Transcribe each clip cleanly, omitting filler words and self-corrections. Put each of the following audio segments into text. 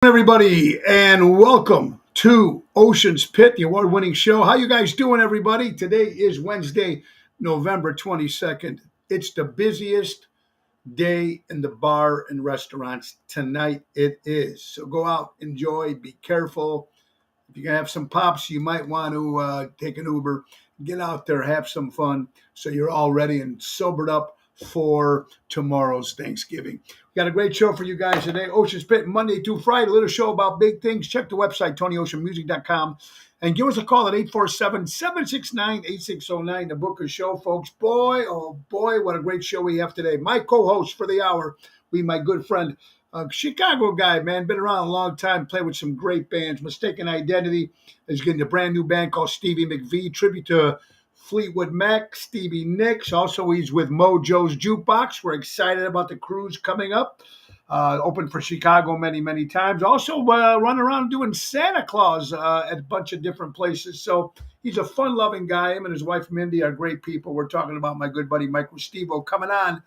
Everybody, and welcome to Ocean's Pit, the award-winning show. How you guys doing, everybody? Today is Wednesday, November 22nd. It's the busiest day in the bar and restaurants tonight. It is. So go out, enjoy, be careful. If you're going to have some pops, you might want to take an Uber, get out there, have some fun so you're all ready and sobered up for tomorrow's Thanksgiving. We got a great show for you guys today. Ocean's Pit, Monday through Friday, a little show about big things. Check the website, TonyOceanMusic.com, and give us a call at 847-769-8609 to book a show, folks. Boy, oh boy, what a great show we have today. My co-host for the hour, my good friend, Chicago guy, man, been around a long time, played with some great bands. Mistaken Identity is getting a brand new band called Stevie McVie, tribute to Fleetwood Mac, Stevie Nicks. Also, he's with Mojo's Jukebox. We're excited about the cruise coming up. Open for Chicago many, many times. Also, running around doing Santa Claus at a bunch of different places. So he's a fun-loving guy. Him and his wife, Mindy, are great people. We're talking about my good buddy, Mike Restivo, coming on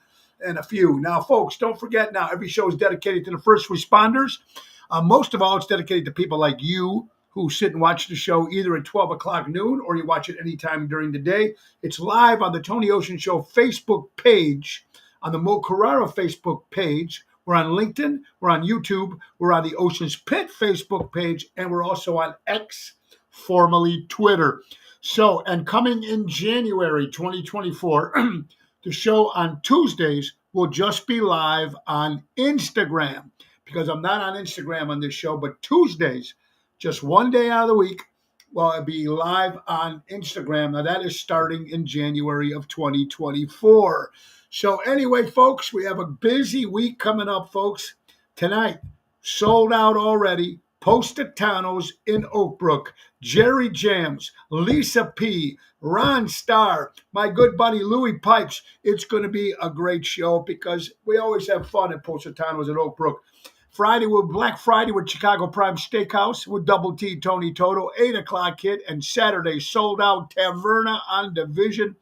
in a few. Now, folks, don't forget now, every show is dedicated to the first responders. Most of all, it's dedicated to people like you who sit and watch the show either at 12 o'clock noon or you watch it anytime during the day. It's live on the Tony Ocean Show Facebook page, on the Mo Carrera Facebook page. We're on LinkedIn. We're on YouTube. We're on the Ocean's Pit Facebook page. And we're also on X, formerly Twitter. So, and coming in January 2024, the show on Tuesdays will just be live on Instagram because I'm not on Instagram on this show, but Tuesdays, just one day out of the week, well, it'll be live on Instagram. Now, that is starting in January of 2024. So anyway, folks, we have a busy week coming up, folks. Tonight, sold out already. Positano's in Oak Brook, Jerry Jams, Lisa P., Ron Starr, my good buddy Louis Pipes. It's going to be a great show because we always have fun at Positano's in Oak Brook. Friday, Black Friday with Chicago Prime Steakhouse with Double T Tony Toto, 8 o'clock hit, and Saturday sold out Taverna on Division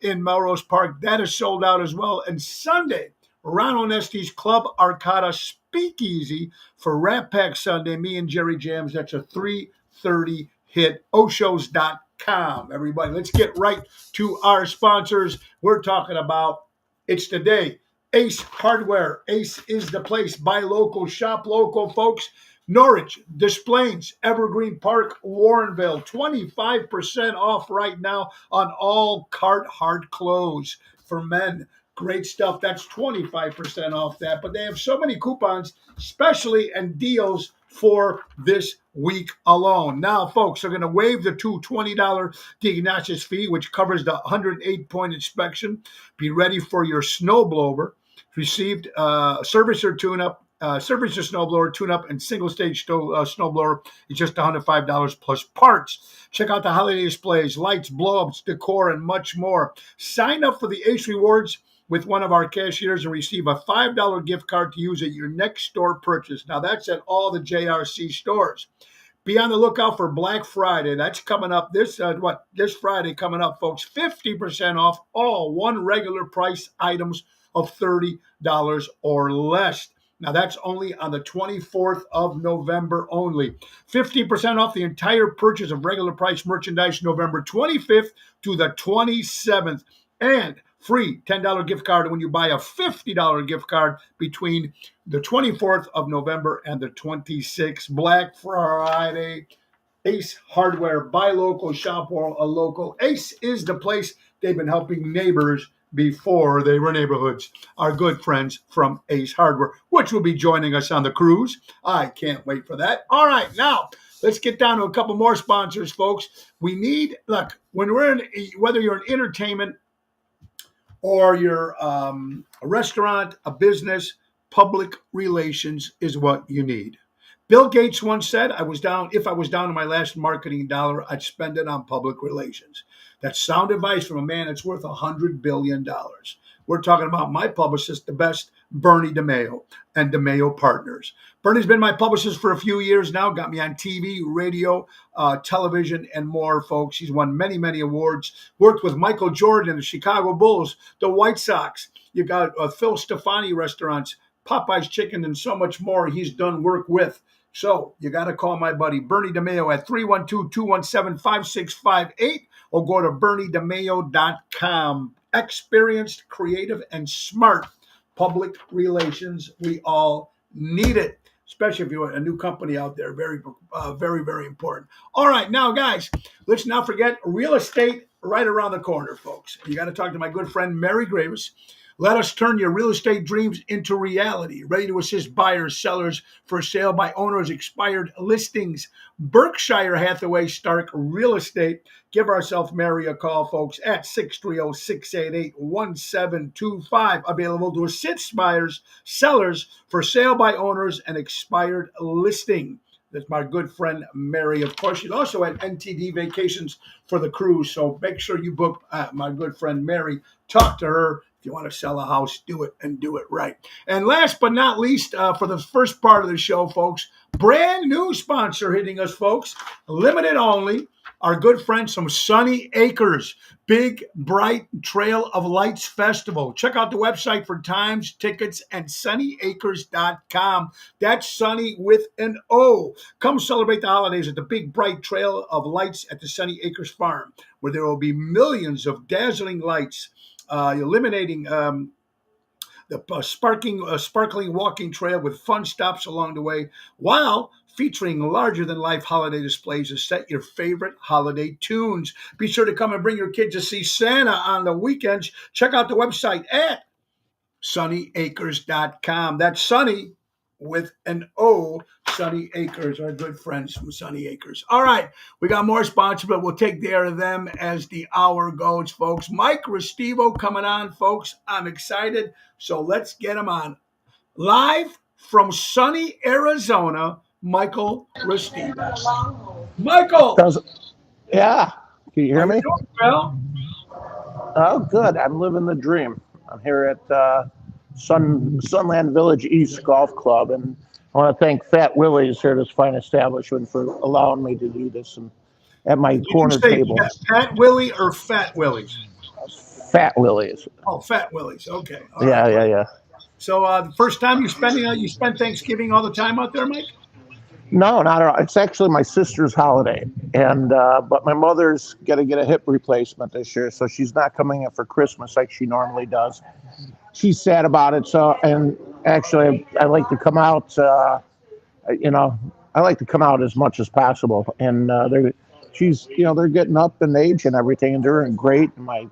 in Melrose Park. That is sold out as well. And Sunday, Ron Onesti's Club Arcada Speakeasy for Rat Pack Sunday, me and Jerry Jams. That's a 3:30 hit, Oshos.com. Everybody, let's get right to our sponsors. We're talking about It's the Day. Ace Hardware. Ace is the place. Buy local, shop local, folks. Norwich, Des Plaines, Evergreen Park, Warrenville. 25% off right now on all Carhartt clothes for men. Great stuff. That's 25% off that. But they have so many coupons, especially and deals for this week alone. Now, folks, they're going to waive the $20 diagnosis fee, which covers the 108-point inspection. Be ready for your snowblower. Received service or tune-up, service or snowblower, tune-up, and single-stage snowblower is just $105 plus parts. Check out the holiday displays, lights, blow-ups, decor, and much more. Sign up for the Ace Rewards with one of our cashiers and receive a $5 gift card to use at your next store purchase. Now, that's at all the JRC stores. Be on the lookout for Black Friday. That's coming up this Friday coming up, folks. 50% off all one regular price items of $30 or less. Now, that's only on the 24th of November only. 50% off the entire purchase of regular price merchandise November 25th to the 27th. And free $10 gift card when you buy a $50 gift card between the 24th of November and the 26th. Black Friday. Ace Hardware. Buy local, shop local. Ace is the place. They've been helping neighbors before they were neighborhoods. Our good friends from Ace Hardware, which will be joining us on the cruise. I can't wait for that. All right, now let's get down to a couple more sponsors, folks. Look, when whether you're in entertainment or you're a restaurant, a business, public relations is what you need. Bill Gates once said, if I was down to my last marketing dollar, I'd spend it on public relations. That's sound advice from a man that's worth $100 billion. We're talking about my publicist, the best, Bernie DeMayo and DeMayo Partners. Bernie's been my publicist for a few years now, got me on TV, radio, television, and more, folks. He's won many, many awards, worked with Michael Jordan, the Chicago Bulls, the White Sox. You got Phil Stefani restaurants, Popeye's Chicken, and so much more he's done work with. So you got to call my buddy Bernie DeMayo at 312-217-5658 or go to berniedemayo.com. Experienced, creative, and smart public relations. We all need it, especially if you're a new company out there. Very, very, very important. All right, now, guys, let's not forget real estate right around the corner, folks. You got to talk to my good friend Mary Gravis. Let us turn your real estate dreams into reality. Ready to assist buyers, sellers, for sale by owners, expired listings. Berkshire Hathaway Stark Real Estate. Give ourselves Mary a call, folks, at 630-688-1725. Available to assist buyers, sellers, for sale by owners, and expired listing. That's my good friend Mary. Of course, she's also at NTD Vacations for the cruise. So make sure you book my good friend Mary. Talk to her. If you want to sell a house, do it and do it right. And last but not least, for the first part of the show, folks, brand new sponsor hitting us, folks. Limited only. Our good friends from Sunny Acres, Big Bright Trail of Lights Festival. Check out the website for times, tickets, and sunnyacres.com. That's Sunny with an O. Come celebrate the holidays at the Big Bright Trail of Lights at the Sunny Acres Farm, where there will be millions of dazzling lights, illuminating the sparkling walking trail with fun stops along the way, while featuring larger-than-life holiday displays to set your favorite holiday tunes. Be sure to come and bring your kids to see Santa on the weekends. Check out the website at sunnyacres.com. That's Sunny with an O, Sunny Acres, our good friends from Sunny Acres. All right, we got more sponsors, but we'll take care of them as the hour goes, folks. Mike Restivo coming on, folks. I'm excited, so let's get him on. Live from sunny Arizona, Michael Restivo. Michael! Yeah, can you hear me? Well, Oh, good. I'm living the dream. I'm here at Sunland Village East Golf Club, and I want to thank Fat Willie's here, this fine establishment, for allowing me to do this and at my corner table. Pat Willie or Fat Willie's? Fat Willie's. Oh, Fat Willie's. Okay. All right. Yeah. So the first time you spend Thanksgiving all the time out there, Mike? No, not at all. It's actually my sister's holiday, and but my mother's got to get a hip replacement this year, so she's not coming in for Christmas like she normally does. She's sad about it. So, and actually, I like to come out. I like to come out as much as possible, and they're getting up in age and everything, and they're doing great. And my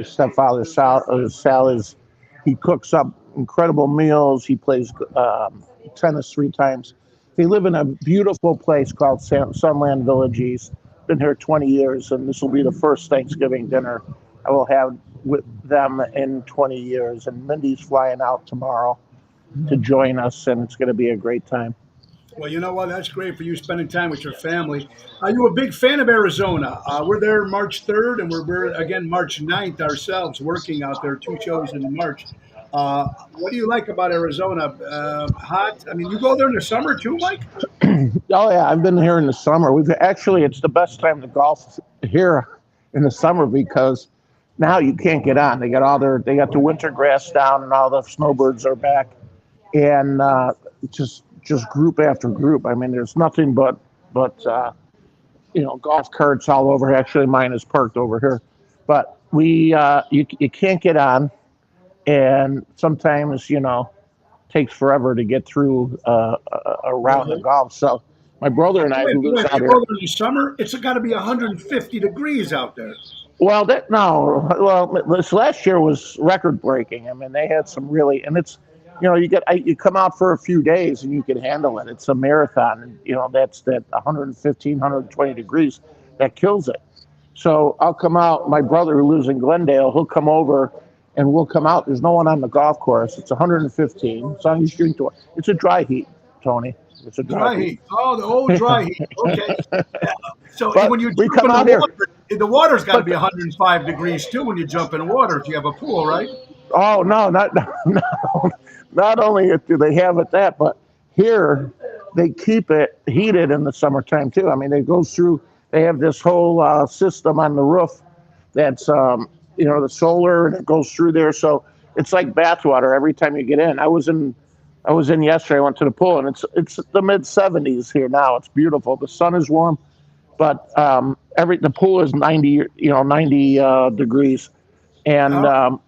stepfather Sal he cooks up incredible meals. He plays tennis 3 times. They live in a beautiful place called Sunland Village East. Been here 20 years, and this will be the first Thanksgiving dinner I will have with them in 20 years. And Mindy's flying out tomorrow to join us, and it's going to be a great time. Well, you know what? That's great for you spending time with your family. Are you a big fan of Arizona? We're there March 3rd, and we're again March 9th ourselves, working out there, 2 shows in March. What do you like about Arizona? Hot? I mean, you go there in the summer too, Mike? Oh, yeah. I've been here in the summer. It's the best time to golf here in the summer because now you can't get on. They got the winter grass down and all the snowbirds are back. And just group after group. I mean, there's nothing but golf carts all over. Actually, mine is parked over here. But you can't get on. And sometimes, takes forever to get through a round of golf. So my brother and I who lives out here. In the summer, it's got to be 150 degrees out there. Well, this last year was record breaking. I mean, they had some really, and it's, you come out for a few days and you can handle it. It's a marathon, and that's that 115, 120 degrees that kills it. So I'll come out. My brother who lives in Glendale, he'll come over. And we'll come out. There's no one on the golf course. It's 115. As long as you drink to it. It's a dry heat, Tony. It's a dry heat. Oh, the old dry heat. Okay. So but when you jump come out here, the water's got to be 105 degrees too when you jump in water if you have a pool, right? Oh no, not only do they have it that, but here they keep it heated in the summertime too. I mean, they have this whole system on the roof that's the solar, and it goes through there. So it's like bathwater every time you get in. I was in I was in yesterday. I went to the pool, and it's the mid 70s here now. It's beautiful. The sun is warm, but the pool is 90 degrees, and Oh,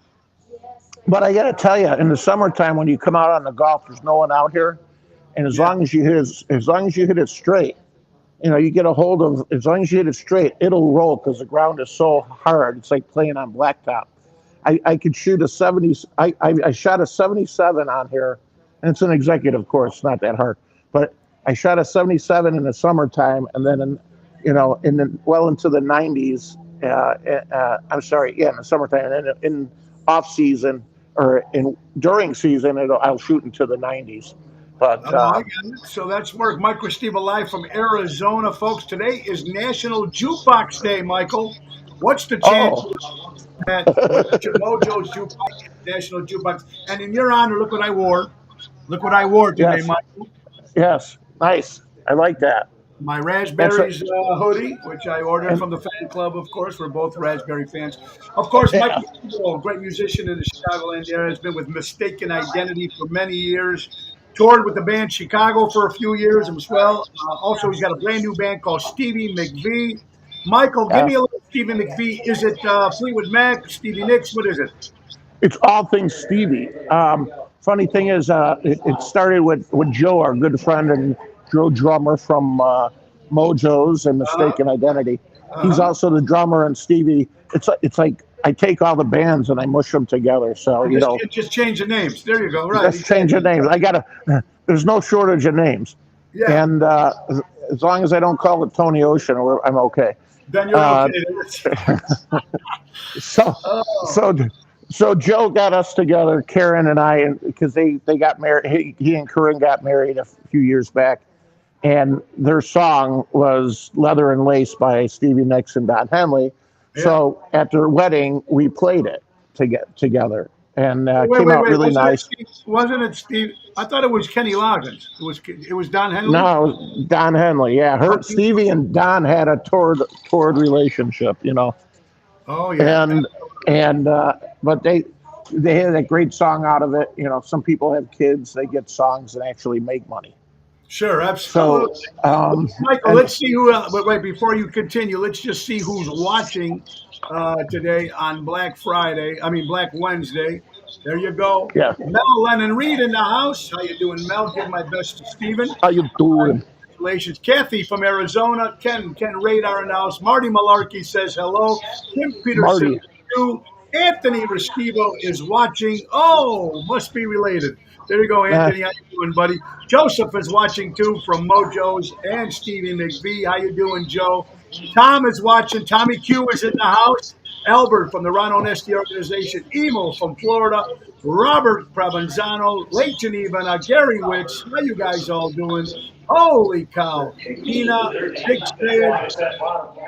but I got to tell you, in the summertime when you come out on the golf, there's no one out here, and yeah. as long as you hit it straight, you get a hold of. As long as you hit it straight, it'll roll because the ground is so hard. It's like playing on blacktop. I could shoot a 70. I shot a 77 on here, and it's an executive course, not that hard. But I shot a 77 in the summertime, and then into the 90s. I'm sorry, yeah, in the summertime, and then in off season or in during season, I'll shoot into the 90s. But Oh, I got it. So that's work. Mike Steve live from Arizona, folks. Today is National Jukebox Day, Michael. What's the chance oh, that with Mojo's Jukebox, National Jukebox? And in your honor, look what I wore. Look what I wore today, yes, Michael. yes, nice. I like that. My That's a, Raspberries hoodie, which I ordered and from the fan club, of course. We're both Raspberry fans. Of course, Mike, yeah. a great musician in the Chicagoland area, has been with Mistaken Identity for many years. Toured with the band Chicago for a few years as well. Also, he's got a brand new band called Stevie McVie. Michael, give Yeah. me a little Stevie McVie. Is it Fleetwood Mac, Stevie Nicks? What is it? It's all things Stevie. Funny thing is, it started with Joe, our good friend and Joe drummer from Mojo's and Uh-huh. Mistaken Identity. He's Uh-huh. also the drummer and Stevie. It's like I take all the bands and I mush them together. So Just change the names. There you go. Right. let's change the names. There's no shortage of names, Yeah. and as long as I don't call it Tony Ocean, I'm okay. Then you're Uh, okay. so Oh, so so Joe got us together, Karen and I, and because they got married. He and Corinne got married a few years back, and their song was "Leather and Lace" by Stevie Nicks and Don Henley. yeah. So at their wedding, we played it together, and Wait, came wait, out wait. really Wasn't it nice. Steve? Wasn't it Steve? I thought it was Kenny Loggins. It was Don Henley. No, it was Don Henley. Yeah, Stevie and Don had a toured relationship, Oh yeah. and but they had a great song out of it. Some people have kids, they get songs and actually make money. Sure, So absolutely. Michael, and let's see who. But wait, before you continue, let's just see who's watching today on Black Friday. I mean Black Wednesday. There you go. yeah, Mel Lennon Reed in the house. How you doing, Mel? Give my best to Stephen. how you doing, Congratulations. Kathy from Arizona. Ken Radar in the house. Marty Malarkey says hello. Kim Peterson, Marty? you. Anthony Restivo is watching. Oh, must be related. There you go, Uh, Anthony. How you doing, buddy? Joseph is watching too from Mojo's and Stevie McVie. How you doing, Joe? Tom is watching. Tommy Q is in the house. Albert from the Ron Onesti organization. Emo from Florida. Robert Provenzano. Lake Geneva. Gary Wicks. How you guys all doing? Holy cow. Tina, Big Sid,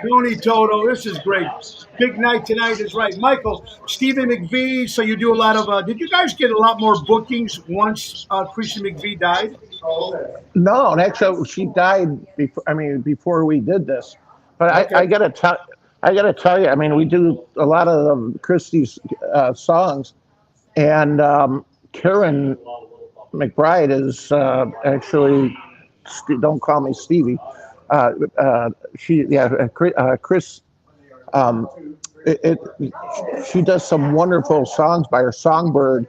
Tony Toto. This is great. Big night tonight is right. Michael, Stephen McVie. So you do a lot of, did you guys get a lot more bookings once Christian McVie died? no, and actually, she died before. I mean, before we did this. But Okay. I gotta tell you. I mean, we do a lot of Christie's songs, and Karen McBride is actually. Don't call me Stevie. Chris. Um, it, she does some wonderful songs by her Songbird.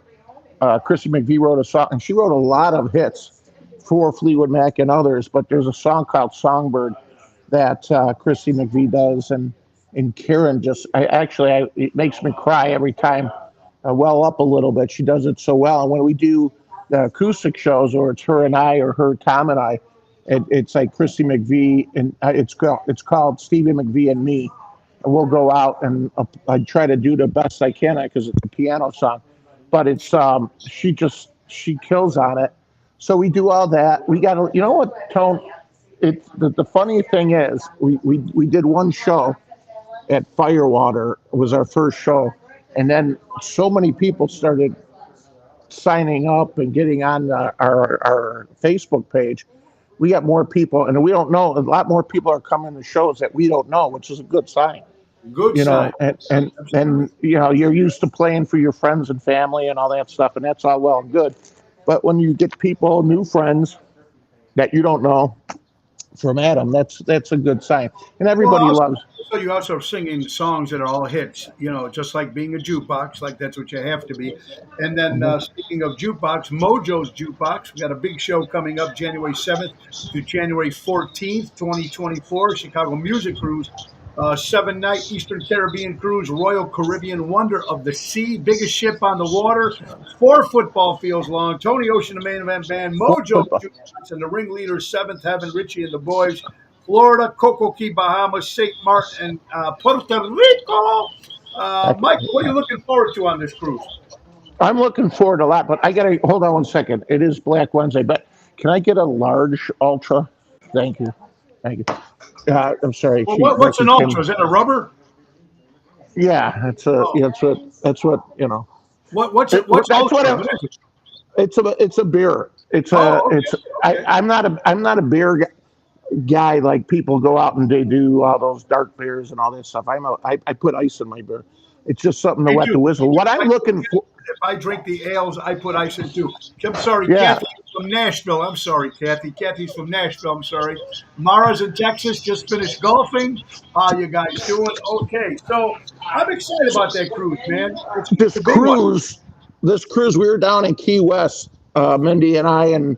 Chrissy McVie wrote a song, and she wrote a lot of hits for Fleetwood Mac and others. But there's a song called Songbird that Chrissy McVie does, and Karen it makes me cry every time. Well up a little bit. She does it so well, and when we do the acoustic shows, or it's her and I, or her Tom and I, it's like Chrissy McVie, and it's called Stevie McVie and Me, and we'll go out and I try to do the best I can because it's a piano song, but it's she kills on it. So we do all that. We got to, you know what, Tone? The funny thing is we did one show at Firewater. It was our first show, and then so many people started signing up and getting on our Facebook page. We got more people, and we don't know. A lot more people are coming to shows that we don't know, which is a good sign. Good sign. And you're used to playing for your friends and family and all that stuff, and that's all well and good. But when you get people, new friends that you don't know from Adam, that's a good sign. And Well, everybody loves. so you also singing songs that are all hits, just like being a jukebox, like that's what you have to be. And then Mhm. speaking of jukebox, Mojo's Jukebox, we got a big show coming up January 7th to January 14th, 2024, Chicago Music Cruise. 7 night Eastern Caribbean cruise, Royal Caribbean Wonder of the Sea, biggest ship on the water, 4 football fields long. Tony Ocean, the main event band, Mojo Jukebox, and the ringleaders, Seventh Heaven, Richie and the Boys. Florida, Coco Key, Bahamas, St. Martin, and Puerto Rico. Mike, what are you looking forward to on this cruise? I'm looking forward a lot, but I gotta hold on one second. It is Black Wednesday, but can I get a large ultra? Thank you, thank you. I'm sorry. Well, what's an ultra? Is that a rubber? Yeah, Oh, that's what you know. what's it? What's That's what ultra? What is it? it's a beer. Oh, okay, okay. I'm not a beer guy like people go out and they do all those dark beers and all that stuff. I put ice in my beer. It's just something to Me wet too. the whistle. What I'm looking for, If I drink the ales, I put ice in too. I'm sorry, yeah, Kathy from Nashville. I'm sorry, Kathy. Kathy's from Nashville. I'm sorry. Mara's in Texas. Just finished golfing. How you guys doing? Okay, so I'm excited about that cruise, man. It's this a big one. cruise, this cruise, we were down in Key West, Mindy and I and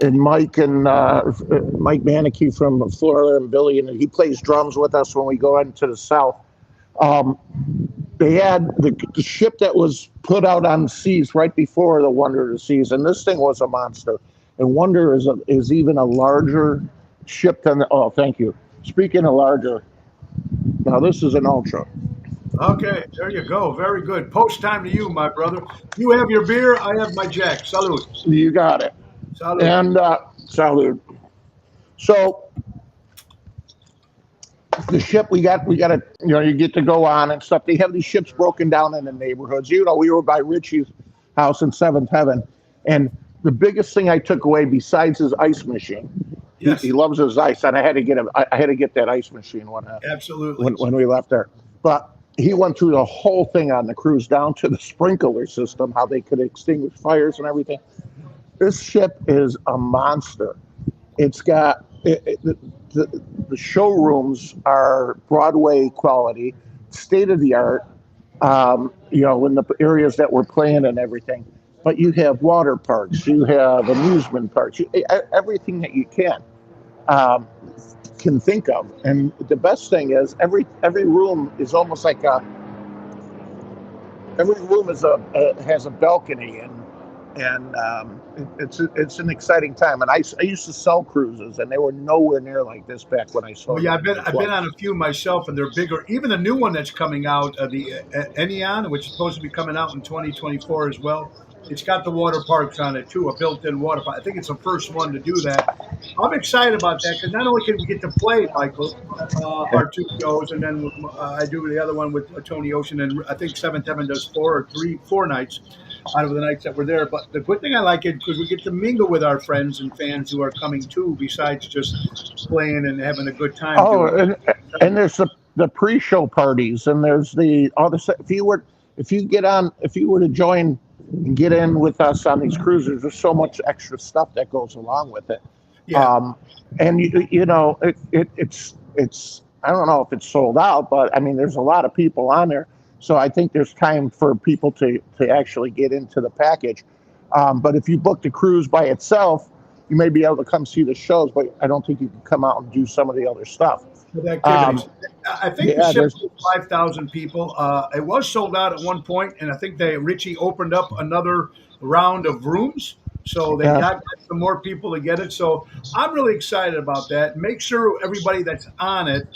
Mike and Mike Manicky from Florida and Billy, and he plays drums with us when we go into the South. Um, they had the ship that was put out on the seas right before the Wonder of the Seas, and this thing was a monster. And Wonder is even a larger ship than. Oh, thank you. Speaking of larger, now this is an Ultra. Okay, there you go. Very good. Post time to you, my brother. You have your beer. I have my Jack. Salute. You got it. Salute. And salute. So the ship we got to you get to go on and stuff. They have these ships broken down in the neighborhoods. We were by Richie's house in Seventh Heaven, and the biggest thing I took away besides his ice machine, Yes, he loves his ice, and I had to get that ice machine absolutely. when we left there. But he went through the whole thing on the cruise down to the sprinkler system, how they could extinguish fires and everything. This ship is a monster. It's got the showrooms are Broadway quality, state of the art. In the areas that we're playing and everything. But you have water parks, you have amusement parks, everything that you um, can think of. And the best thing is every room is almost like every room has a balcony and it's an exciting time. And I used to sell cruises, and they were nowhere near like this back when I Well, sold yeah, them I've in been the I've been 20s. on a few myself, and they're bigger. Even the new one that's coming out, the Enion, which is supposed to be coming out in 2024 as well. It's got the water parks on it too, a built-in water park. I think it's the first one to do that. I'm excited about that because not only can we get to play, Michael, our two shows, and then I do the other one with Tony Ocean, and I think Seventh Heaven does 4 nights out of the nights that we're there. But the good thing I like it because we get to mingle with our friends and fans who are coming too, besides just playing and having a good time Oh, doing and there's the pre-show parties, and there's the all the if you were to join and get in with us on these cruises, there's so much extra stuff that goes along with it. Yeah. Um, and it's I don't know if it's sold out, but I mean there's a lot of people on there, so I think there's time for people to actually get into the package. But if you book the cruise by itself, you may be able to come see the shows, but I don't think you can come out and do some of the other stuff. With Um, activities. I think the yeah, ship there's was 5,000 people. It was sold out at one point, and I think Richie opened up another round of rooms. So they yeah. got some more people to get it. So I'm really excited about that. Make sure everybody that's on it,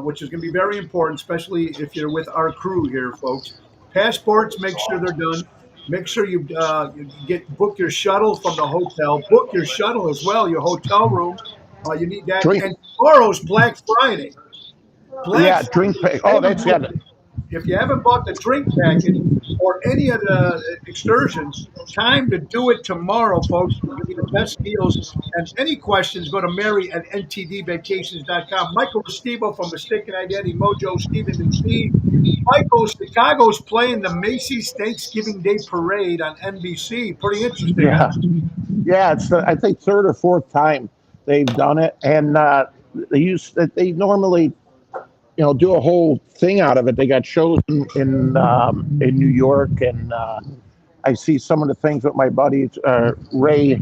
which is going to be very important, especially if you're with our crew here, folks. Passports, make sure they're done. Make sure you book your shuttle from the hotel. Book your shuttle as well, your hotel room. You need that. drink. And tomorrow's Black Friday. Black Yeah, Friday. drink. Oh, that's got it. If you haven't bought the drink package, or any of the excursions, time to do it tomorrow, folks. We'll give you the best deals. And any questions, go to Mary at ntdvacations.com. Michael Restivo from Mistaken Identity Mojo, Stephen McPhee. Michael, Chicago's playing the Macy's Thanksgiving Day Parade on NBC. Pretty interesting, huh? Yeah. It's I think third or fourth time they've done it, and they normally do a whole thing out of it. They got shows in New York, and I see some of the things with my buddy Ray,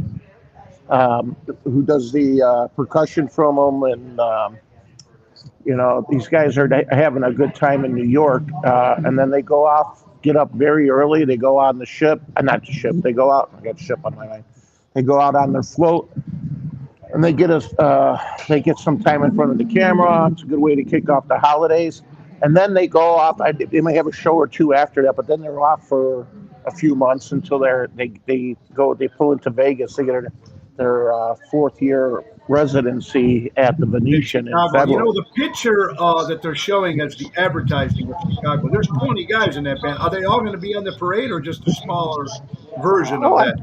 who does the percussion from them, and these guys are having a good time in New York, and then they go off, get up very early. They go on the ship, not the ship. They go out. I got ship on my mind. They go out on their float, and they get some time in front of the camera. It's a good way to kick off the holidays, and then they go off. They may have a show or two after that, but then they're off for a few months until they pull into Vegas. They get their fourth year residency at the Venetian in February. The picture that they're showing as the advertising of Chicago, there's 20 guys in that band. Are they all going to be on the parade or just a smaller version of that?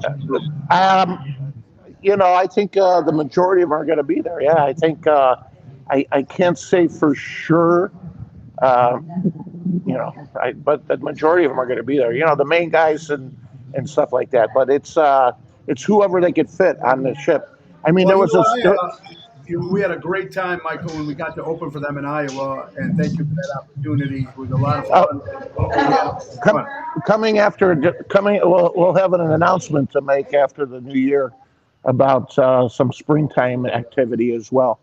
I think the majority of them are going to be there. Yeah, I think I can't say for sure, but the majority of them are going to be there. The main guys and stuff like that. But it's whoever they could fit on the ship. I mean, we had a great time, Michael, when we got to open for them in Iowa, and thank you for that opportunity. It was a lot of fun. We'll have an announcement to make after the new year about some springtime activity as well.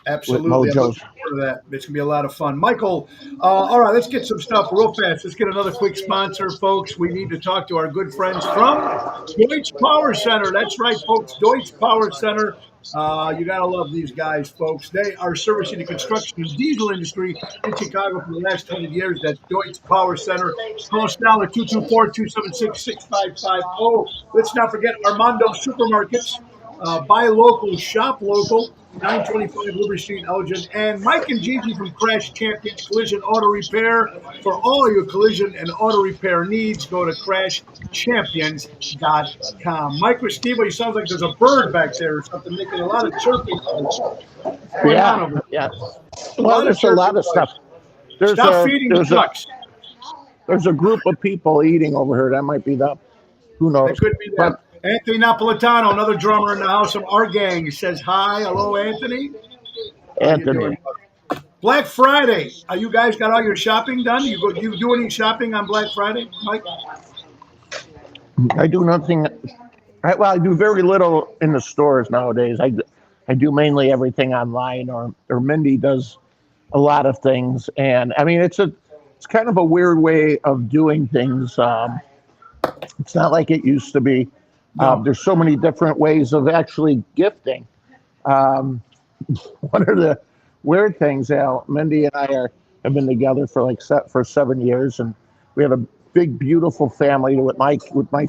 Absolutely. I'm looking forward to that. It's going to be a lot of fun. Michael, all right, let's get some stuff real fast. Let's get another quick sponsor, folks. We need to talk to our good friends from Deutsch Power Center. That's right, folks, Deutsch Power Center. You got to love these guys, folks. They are servicing the construction and diesel industry in Chicago for the last 20 years. That's Deutsch Power Center. Call us now at 224-276-6550. Let's not forget Armando Supermarkets. Buy local, shop local. 925 Liberty Street, Elgin. And Mike and Gigi from Crash Champions Collision Auto Repair. For all your collision and auto repair needs, go to crashchampions.com. Mike Restivo, you sound like there's a bird back there or something, making a lot of chirping. Yeah. Well, there's a lot of stuff. Stop feeding the ducks. There's a group of people eating over here. That might be them. Who knows? It could be them. Anthony Napolitano, another drummer in the house from our gang, says hi. Hello, Anthony. Anthony. Black Friday. You guys got all your shopping done? You do any shopping on Black Friday, Mike? I do nothing. I do very little in the stores nowadays. I do mainly everything online, or Mindy does a lot of things. And I mean, it's kind of a weird way of doing things. It's not like it used to be. There's so many different ways of actually gifting. One of the weird things, Mindy and I have been together for 7 years, and we have a big, beautiful family with my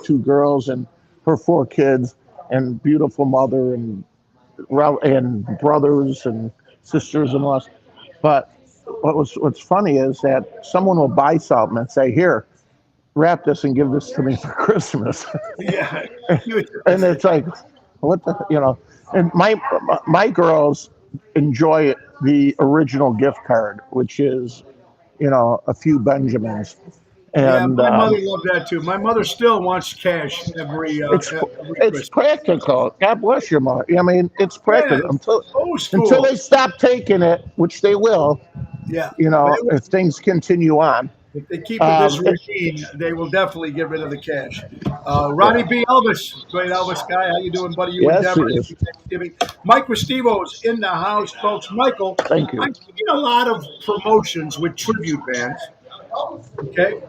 two girls and her 4 kids, and beautiful mother and brothers and sisters-in-laws. But what's funny is that someone will buy something and say, "Here, wrap this and give this to me for Christmas." Yeah. And it's like, what the, and my girls enjoy the original gift card, which is, a few Benjamins. And my mother loved that too. My mother still wants cash every it's practical. God bless your mother. I mean, it's practical until they stop taking it, which they will. Yeah. If things continue on. If they keep with this routine, they will definitely get rid of the cash. Ronnie B. Elvis, great Elvis guy. How you doing, buddy? You and Deborah. Thanksgiving. Mike Restivo is in the house, folks. Michael, thank you. I've seen a lot of promotions with tribute bands. Okay?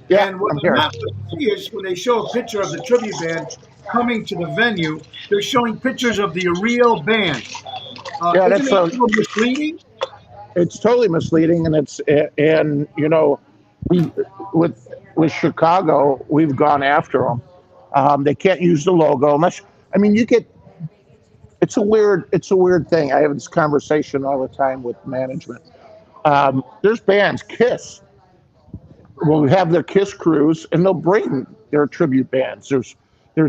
Yeah, and what I'm not going to see is when they show a picture of the tribute band coming to the venue, they're showing pictures of the real band. That's a little misleading. It's totally misleading, and we with Chicago, we've gone after them. They can't use the logo unless. I mean, it's a weird thing. I have this conversation all the time with management. There's bands, Kiss. will have their Kiss cruise, and they'll bring their tribute bands. Did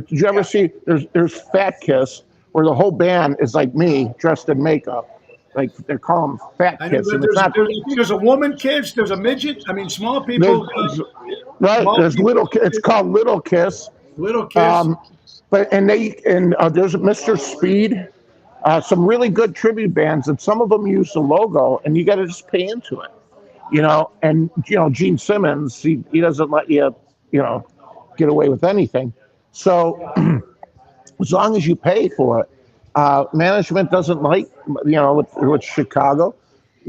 you ever see? There's Fat Kiss, where the whole band is like me, dressed in makeup. Like they call them Fat I know Kiss, that and it's not. there's a woman kids, there's a midget. I mean, small There's, people, right. small There's people, little. It's called Little Kiss. little kids. Um, but there's Mr. Speed. Some really good tribute bands, and some of them use the logo, and you got to just pay into it, And Gene Simmons, he doesn't let you get away with anything. So as long as you pay for it, management doesn't like with Chicago.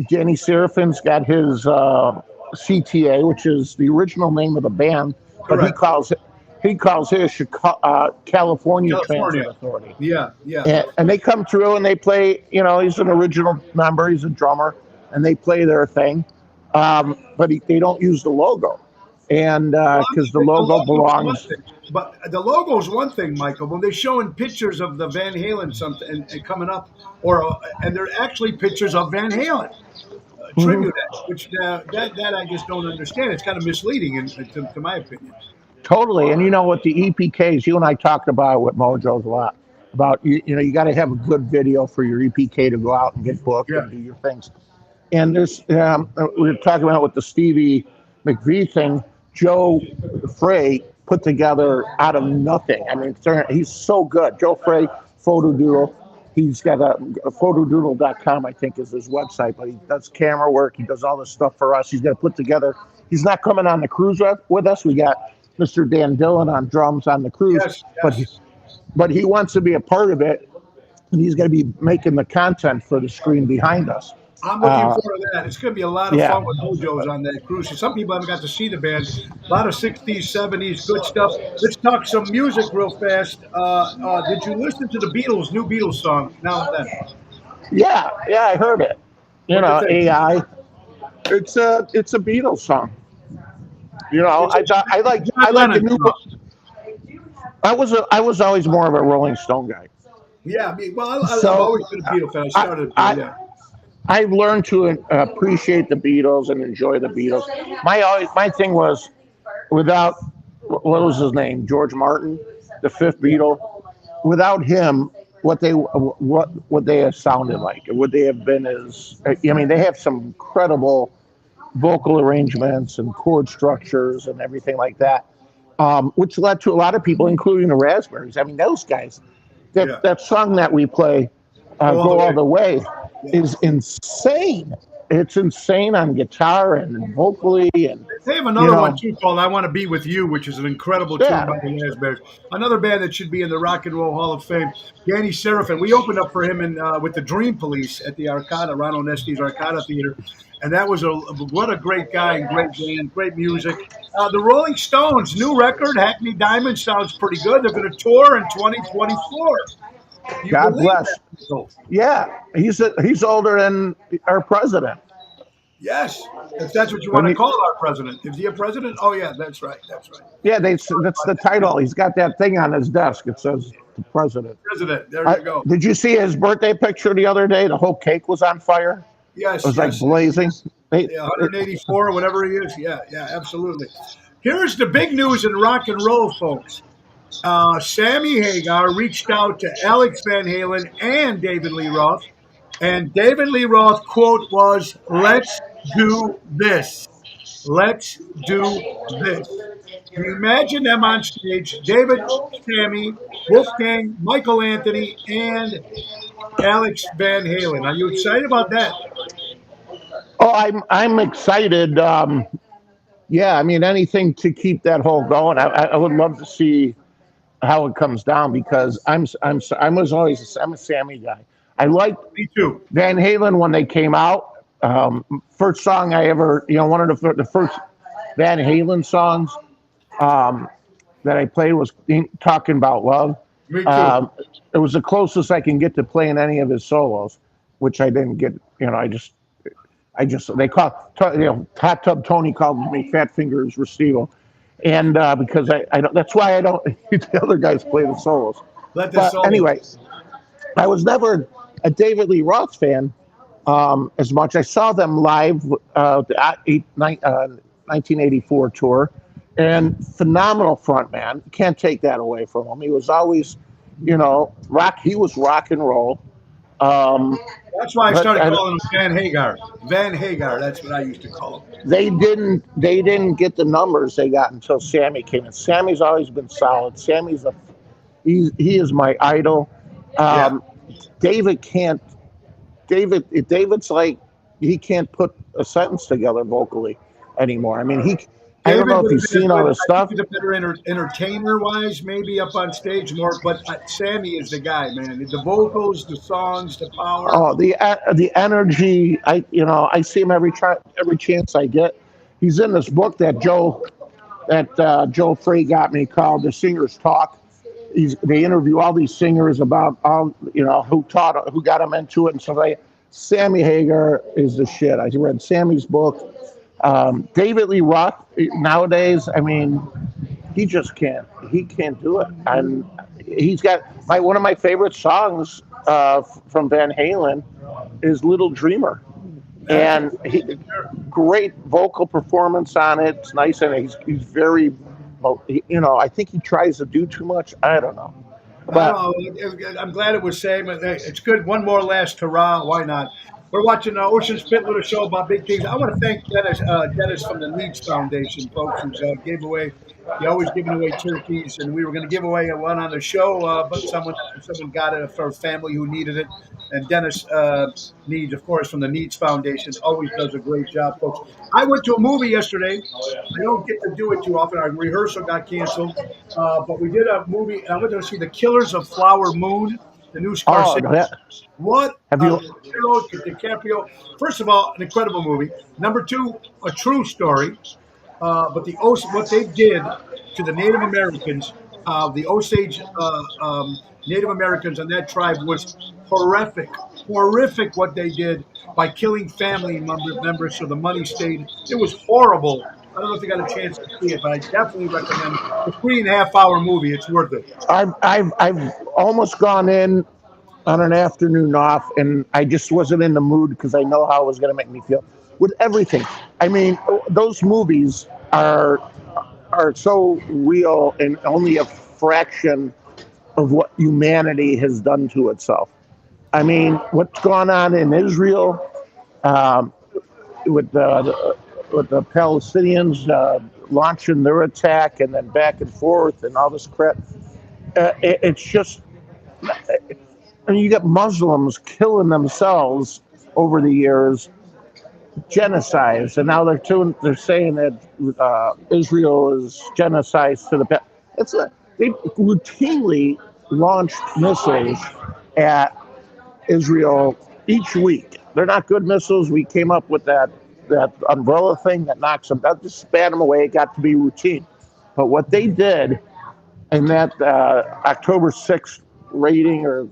Danny Serafin's got his CTA, which is the original name of the band, but Correct. he calls his California Transit California. Authority. Yeah. And they come through and they play, he's an original member, he's a drummer, and they play their thing. But they don't use the logo. And because the logo belongs. But the logo is one thing, Michael. When they're showing pictures of the Van Halen something and coming up, and they're actually pictures of Van Halen tribute, which that I just don't understand. It's kind of misleading, to my opinion. Totally. And what the EPKs, you and I talked about with Mojo's a lot about, you got to have a good video for your EPK to go out and get booked and do your things. And there's, we were talking about with the Stevie McVie thing, Joe Frey put together out of nothing. I mean, he's so good. Joe Frey, Photodoodle. He's got a photodoodle.com, I think, is his website, but he does camera work. He does all this stuff for us. He's got to put together. He's not coming on the cruise with us. We got Mr. Dan Dillon on drums on the cruise, but he wants to be a part of it, and he's going to be making the content for the screen behind us. I'm looking forward to that. It's going to be a lot of fun with Mojo's on that cruise. Some people haven't got to see the band. A lot of 60s, 70s, good stuff. Let's talk some music real fast. Did you listen to the Beatles' new Beatles song, Now and Then? Yeah, I heard it. AI. It's a Beatles song. I like the new. I was always more of a Rolling Stone guy. Yeah, I've always been a Beatles fan. I started. I've learned to appreciate the Beatles and enjoy the Beatles. My thing was, without what was his name, George Martin, the fifth Beatle. Without him, what would they have sounded like? Would they have been as? They have some incredible vocal arrangements and chord structures and everything like that, which led to a lot of people, including the Raspberries. I mean, those guys. That song that we play, Go All the Way, is insane. It's insane on guitar and vocally. And they have another one too called "I Want to Be With You," which is an incredible tune by the Raspberries. Another band that should be in the Rock and Roll Hall of Fame. Danny Serafin. We opened up for him with the Dream Police at the Arcada, Ronald Nesti's Arcada Theater, and that was what a great guy and great band, great music. The Rolling Stones' new record, Hackney Diamond, sounds pretty good. They're going to tour in 2024. God bless. Yeah, he's older than our president. Yes, if that's what you want to call our president. Is he a president? Oh yeah, that's right. Yeah, that's the title. He's got that thing on his desk. It says the president. President. There you go. Did you see his birthday picture the other day? The whole cake was on fire. Yes, it was like blazing. 184 or whatever he is. Yeah, absolutely. Here's the big news in rock and roll, folks. Sammy Hagar reached out to Alex Van Halen and David Lee Roth, and David Lee Roth quote was, "Let's do this. Let's do this." Can you imagine them on stage? David, Sammy, Wolfgang, Michael Anthony, and Alex Van Halen. Are you excited about that? Oh, I'm excited. Anything to keep that whole going. I would love to see how it comes down, because I'm a Sammy guy. I liked Me too. Van Halen when they came out. First song I ever, one of the first Van Halen songs that I played was Talking About Love. Me too. It was the closest I can get to playing any of his solos, which I didn't get. They call Hot Tub Tony called me Fat Fingers Restivo, and because I don't, that's why I don't. The other guys play the solos. Anyway, I was never a David Lee Roth fan as much. I saw them live 1984 tour, and phenomenal frontman. Can't take that away from him. He was always, rock. He was rock and roll. Um, That's why I but started I, calling him Van Hagar. Van Hagar. That's what I used to call him. they didn't get the numbers they got until Sammy came in. Sammy's always been solid. He is my idol. Yeah. Um, David can't. David's like he can't put a sentence together vocally anymore. I mean, I don't David know if would have you've been a seen all good. this I think stuff. he's a better entertainer wise, maybe up on stage more. But Sammy is the guy, man. The vocals, the songs, the power. Oh, the energy. I see him every chance I get. He's in this book that Joe Frey got me called The Singer's Talk. They interview all these singers about all who got them into it and stuff like that. Sammy Hagar is the shit. I read Sammy's book. David Lee Roth nowadays, I mean, he just can't. He can't do it. And he's got one of my favorite songs from Van Halen is "Little Dreamer," and great vocal performance on it. It's nice, and he's very, I think he tries to do too much. I don't know, I but don't know. I'm glad it was Sam. It's good. One more last hurrah. Why not? We're watching Ocean Spit Little Show about big things. I want to thank Dennis from the Needs Foundation, folks, who gave away. He always giving away turkeys, and we were going to give away one on the show, but someone got it for a family who needed it. And Dennis Needs, of course, from the Needs Foundation, always does a great job, folks. I went to a movie yesterday. I don't get to do it too often. Our rehearsal got canceled, but we did a movie. I went to see The Killers of Flower Moon, the new Scorsese. What have you? DiCaprio. First of all, an incredible movie. Number two, a true story. But what they did to the Native Americans, the Osage Native Americans on that tribe was horrific. Horrific what they did by killing family members so the money stayed. It was horrible. I don't know if you got a chance to see it, but I definitely recommend the 3.5 hour movie. It's worth it. I've almost gone in on an afternoon off, and I just wasn't in the mood because I know how it was going to make me feel with everything. I mean, those movies are so real and only a fraction of what humanity has done to itself. I mean, what's gone on in Israel with the Palestinians launching their attack and then back and forth and all this crap. It's just, I mean, you get Muslims killing themselves over the years, genocides, and now they're saying that Israel is genocide to the. They routinely launched missiles at Israel each week. They're not good missiles. We came up with that umbrella thing that knocks them. That just spat them away. It got to be routine. But what they did in that October 6th raiding or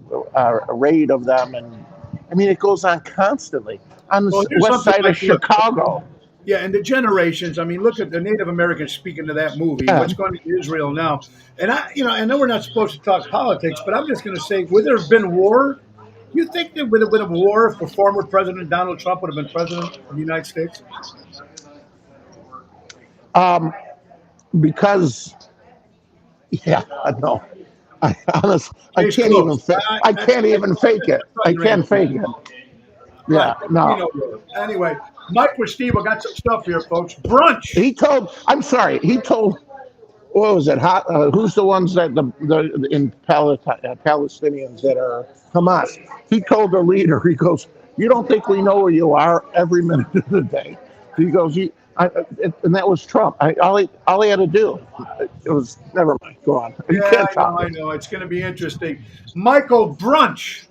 raid of them, and I mean, it goes on constantly on the west side of Chicago. Yeah, and the generations. I mean, look at the Native Americans speaking to that movie. Yeah. What's going on in Israel now? And I know we're not supposed to talk politics, but I'm just going to say, would there have been war? You think there would have been a war if the former President Donald Trump would have been president of the United States? Because, yeah, no. I can't even fake it. I can't fake it. Yeah, no. Anyway, Mike Restivo got some stuff here, folks. Brunch. He told, what was it? Who's the ones that in Palestinians that are Hamas? He told the leader, he goes, "You don't think we know where you are every minute of the day?" He goes, and that was Trump. All he had to do, it was, never mind, go on. I know. It's going to be interesting. Michael, brunch.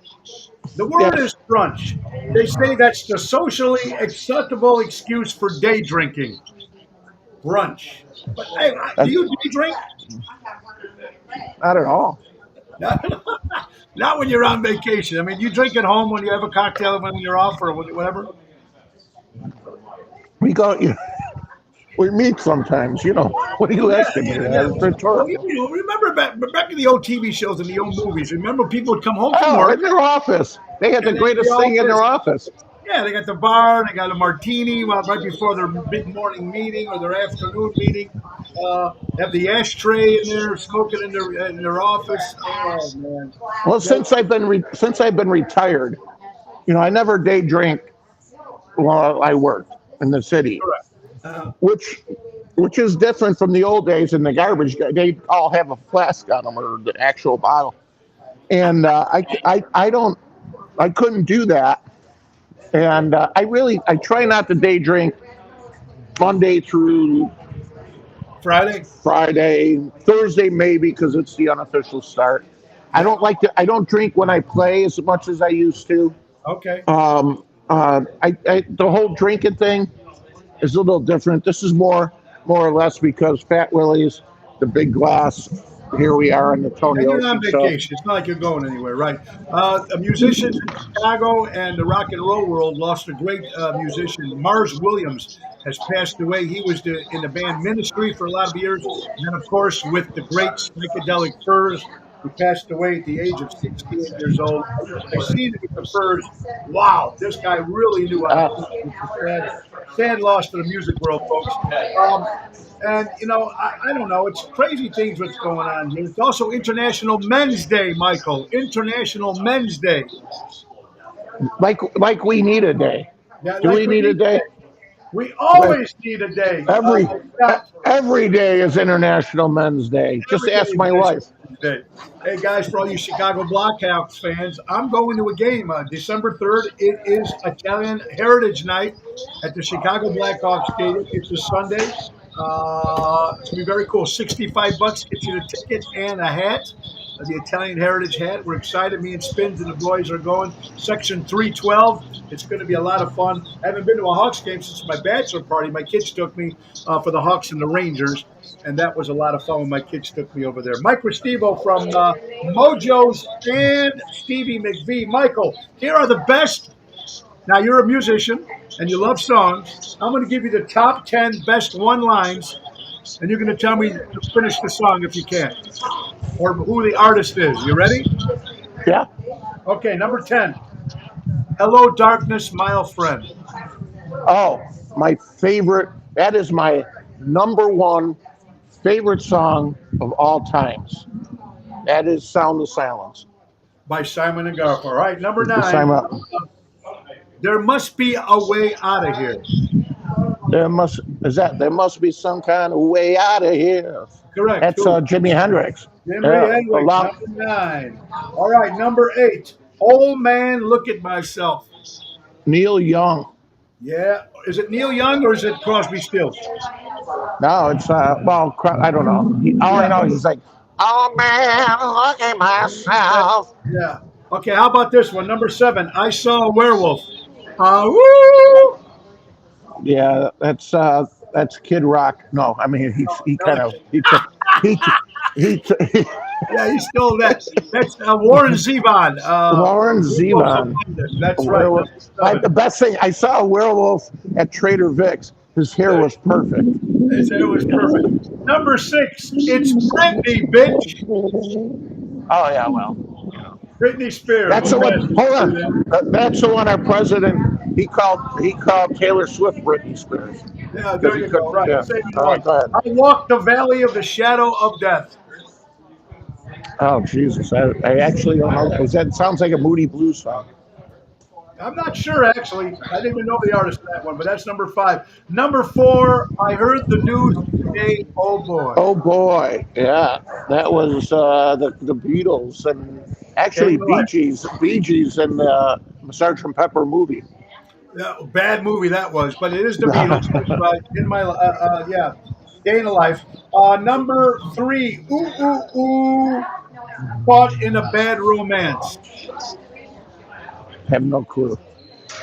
The word is brunch. They say that's the socially acceptable excuse for day drinking. Brunch. But hey, do you day drink? Not at all. Not when you're on vacation. I mean, you drink at home when you have a cocktail when you're off or whatever? We meet sometimes, What are you asking me? Well, remember back in the old TV shows and the old movies, remember people would come home from work. In their office. They had the greatest thing in their office. Yeah, they got the bar, they got a martini right before their big morning meeting or their afternoon meeting. Have the ashtray in there, smoking in their office. Oh man, Well, no, since I've been retired, I never day drink while I worked in the city, correct. Uh, which which is different from the old days in the garbage. They all have a flask on them or the actual bottle, and I don't I couldn't do that, and I try not to day drink Monday through Friday. Friday, Thursday maybe because it's the unofficial start. Yeah. I don't drink when I play as much as I used to. Okay. The whole drinking thing is a little different. This is more or less because Fat Willie's, the big glass. Here we are in the Tony And you're on Ocean Show. vacation. It's not like you're going anywhere, right? Musicians in Chicago and the rock and roll world lost a great musician. Mars Williams has passed away. He was in the band Ministry for a lot of years. And then, of course, with the great Psychedelic Furs, he passed away at the age of 68 years old. I seen it with the Furs. Wow, this guy really knew how to sing. It's a sad loss to the music world, folks. And I don't know. It's crazy things what's going on here. It's also International Men's Day, Michael. International Men's Day. Like we need a day. Yeah, Do like we need a day? We always need a day. Every day is International Men's Day. Just Every ask day my is wife. Men's Day. Hey guys, for all you Chicago Blackhawks fans, I'm going to a game December 3rd. It is Italian Heritage Night at the Chicago Blackhawks Stadium. It's a Sunday. It's gonna be very cool. $65 gets you the ticket and a hat, the Italian Heritage hat. We're excited. Me and Spins and the boys are going. Section 312. It's going to be a lot of fun. I haven't been to a Hawks game since my bachelor party. My kids took me for the Hawks and the Rangers, and that was a lot of fun when my kids took me over there. Mike Restivo from Mojo's and Stevie McVie. Michael, here are the best. Now, you're a musician and you love songs. I'm going to give you the top 10 best one-lines, and you're going to tell me to finish the song if you can, or who the artist is. You ready? Yeah. Okay, number 10. Hello, darkness, my old friend. Oh, my favorite. That is my number one favorite song of all times. That is Sound of Silence. By Simon and Garfunkel. All right, number 9. There must be a way out of here. There must be some kind of way out of here. Correct. That's Jimi Hendrix. Jimi Hendrix, number 9. All right, number 8. Old man, look at myself. Neil Young. Yeah. Is it Neil Young or is it Crosby, Stills? No, it's I don't know. All I know is he's like, oh man, look at myself. Yeah. Okay, how about this one? Number 7. I saw a werewolf. Woo! Yeah, that's Kid Rock. No, I mean he Yeah, he stole that. That's Warren Zevon. Warren Zevon. That's right. The best thing, I saw a werewolf at Trader Vic's. His hair was perfect. His hair was perfect. Number 6. It's Britney, bitch. Oh yeah, well. Britney Spears. That's the one. Hold on. That's the one. Our president he called Taylor Swift Britney Spears. Yeah, there you go. Right. Yeah. Go ahead. I walked the valley of the shadow of death. Oh Jesus! I actually don't know. That sounds like a Moody Blues song. I'm not sure actually. I didn't even know the artist of that one, but that's number 5. Number 4. I heard the news today. Oh boy. Oh boy. Yeah, that was the Beatles and actually Bee Gees and the Sgt. Pepper movie. Yeah, bad movie that was, but it is the Beatles. In my day in a life. Number 3. Ooh ooh ooh. Caught in a bad romance. Have no clue.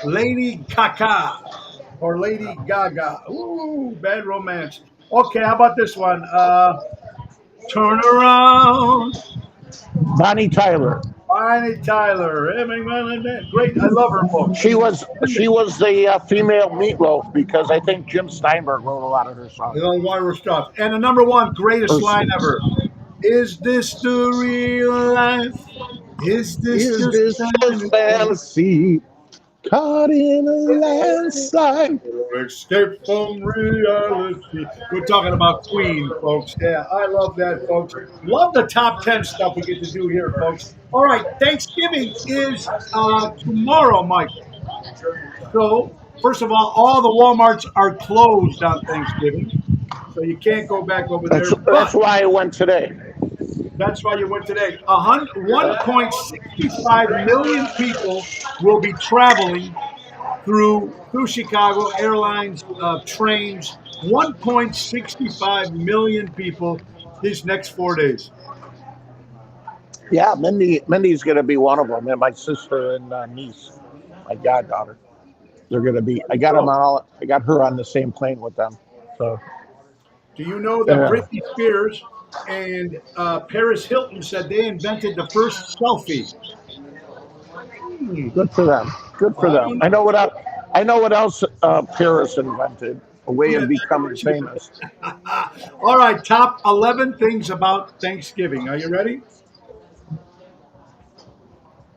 Lady Gaga or Lady Gaga. Ooh, bad romance. Okay, how about this one? Turn around. Bonnie Tyler. Bonnie Tyler. Great. I love her book. She was the female Meatloaf because I think Jim Steinberg wrote a lot of her songs. A lot of her stuff. And the number 1 greatest line ever. Is this the real life? Is this just fantasy? Caught in a landslide. Escape from reality. We're talking about Queen, folks. Yeah, I love that, folks. Love the top 10 stuff we get to do here, folks. All right, Thanksgiving is tomorrow, Mike. So, first of all the Walmarts are closed on Thanksgiving. So you can't go back over there. That's But why I went today. that's why you went today. 1.65 million people will be traveling through Chicago airlines, trains. 1.65 million people these next 4 days. Yeah, Mindy's gonna be one of them, and my sister and niece, my goddaughter. They're gonna be. I got them So, on all. I got her on the same plane with them. So do you know that yeah, Britney Spears and Paris Hilton said they invented the first selfie? Hmm, good for them. Good for I them. don't I know what. I know what else Paris invented. A way know. of becoming famous. All right, top 11 things about Thanksgiving. Are you ready?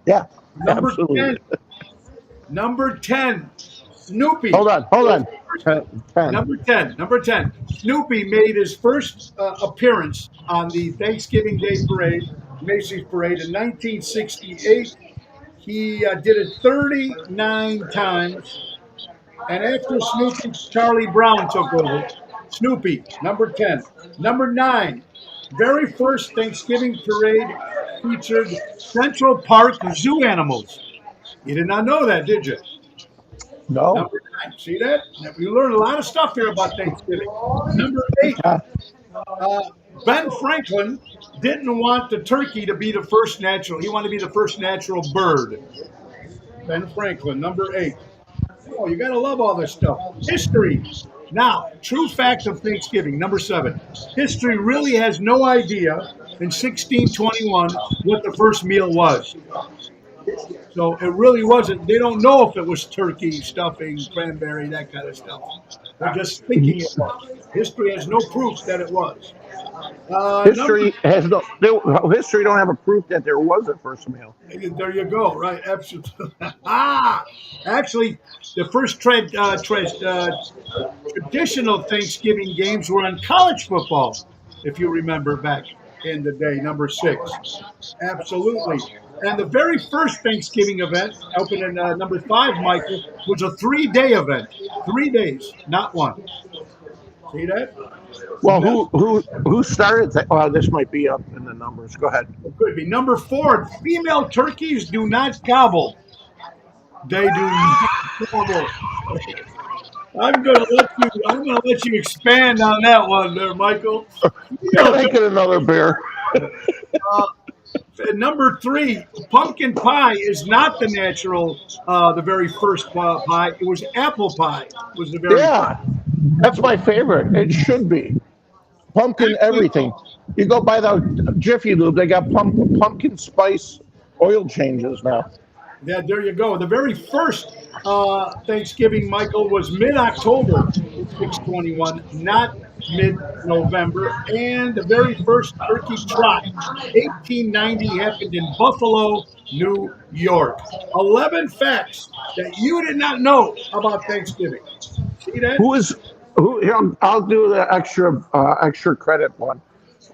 Yeah, Number 10. absolutely. Number 10. Snoopy. Hold on. Hold on. 10. Number 10. Snoopy made his first appearance on the Thanksgiving Day Parade, Macy's Parade, in 1968. He did it 39 times. And after Snoopy, Charlie Brown took over. Snoopy, number 10. Number 9, very first Thanksgiving parade featured Central Park zoo animals. You did not know that, did you? No. Number 9, see that? Now, we learned a lot of stuff here about Thanksgiving. Number 8, Uh, uh, Ben Franklin didn't want the turkey to be the first natural. He wanted to be the first natural bird. Ben Franklin, number 8. Oh, you got to love all this stuff. History. Now, true fact of Thanksgiving, number 7. History really has no idea in 1621 what the first meal was. So it really wasn't. They don't know if it was turkey, stuffing, cranberry, that kind of stuff. They're just thinking it was. History has no proof that it was. Number history has no. History don't have a proof that there was a first meal. There you go. Right. Absolutely. Actually, the first traditional Thanksgiving games were on college football, if you remember back in the day. Number 6. Absolutely. And the very first Thanksgiving event, open in number 5, Michael, was a 3-day event. 3 days, not one. See that? Well, who started that? Well, this might be up in the numbers. Go ahead. Could be. Number 4, female turkeys do not gobble. They do not gobble. I'm gonna let you expand on that one there, Michael. I'll make it another beer. Number 3, pumpkin pie is not the very first pie. It was apple pie. Was the very first. Yeah, that's my favorite. It should be pumpkin Actually, everything. You go by the Jiffy Lube, they got pumpkin spice oil changes now. yeah, there you go. The very first Thanksgiving, Michael, was mid-October, 621, not mid-November. And the very first turkey trot, 1890, happened in Buffalo, New York. 11 facts that you did not know about Thanksgiving. See that? Who is who? Here, I'll do the extra credit one.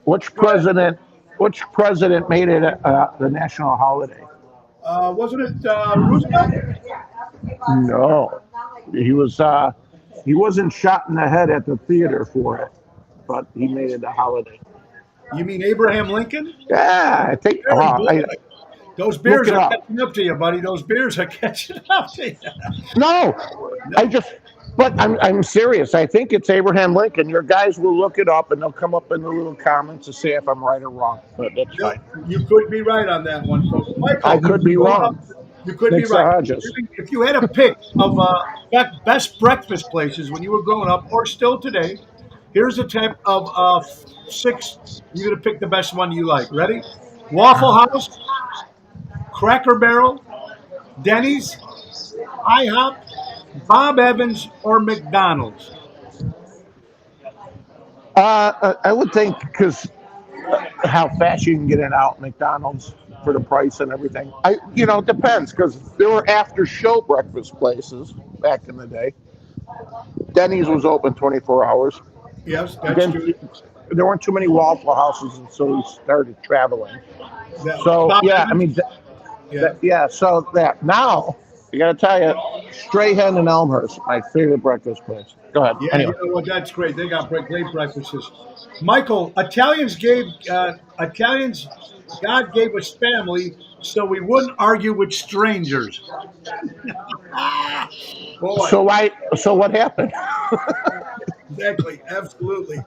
Which Go ahead. president? Which president made it the national holiday? Wasn't it Roosevelt? No, he was. He wasn't shot in the head at the theater for it, but he made it a holiday. You mean Abraham Lincoln? Yeah, I think. Very good. Those Look beers it are up. catching up to you, buddy. Those beers are catching up to you. No, I just. But I'm serious. I think it's Abraham Lincoln. Your guys will look it up and they'll come up in the little comments to say if I'm right or wrong. But that's Yeah, fine. you could be right on that one, folks. I Michael, could be wrong. you could be Thanks to right. Hodges. If you had a pick of best breakfast places when you were growing up, or still today, here's a tip of 6. You're gonna pick the best one you like. Ready? Waffle House, Cracker Barrel, Denny's, IHOP, Bob Evans, or McDonald's. I would think because how fast you can get it out, McDonald's. for the price and everything. It depends because there were after show breakfast places back in the day. Denny's was open 24 hours. Yes, that's Then true. there weren't too many Waffle Houses until we started traveling. That, So Bob yeah, I Evans? mean, Yeah. So that now I got to tell you, Strahan and Elmhurst, my favorite breakfast place. Go ahead. Yeah, you Anyway, know what? That's great. They got great breakfasts. Michael, Italians. God gave us family, so we wouldn't argue with strangers. Ah, boy, so what happened? exactly, absolutely.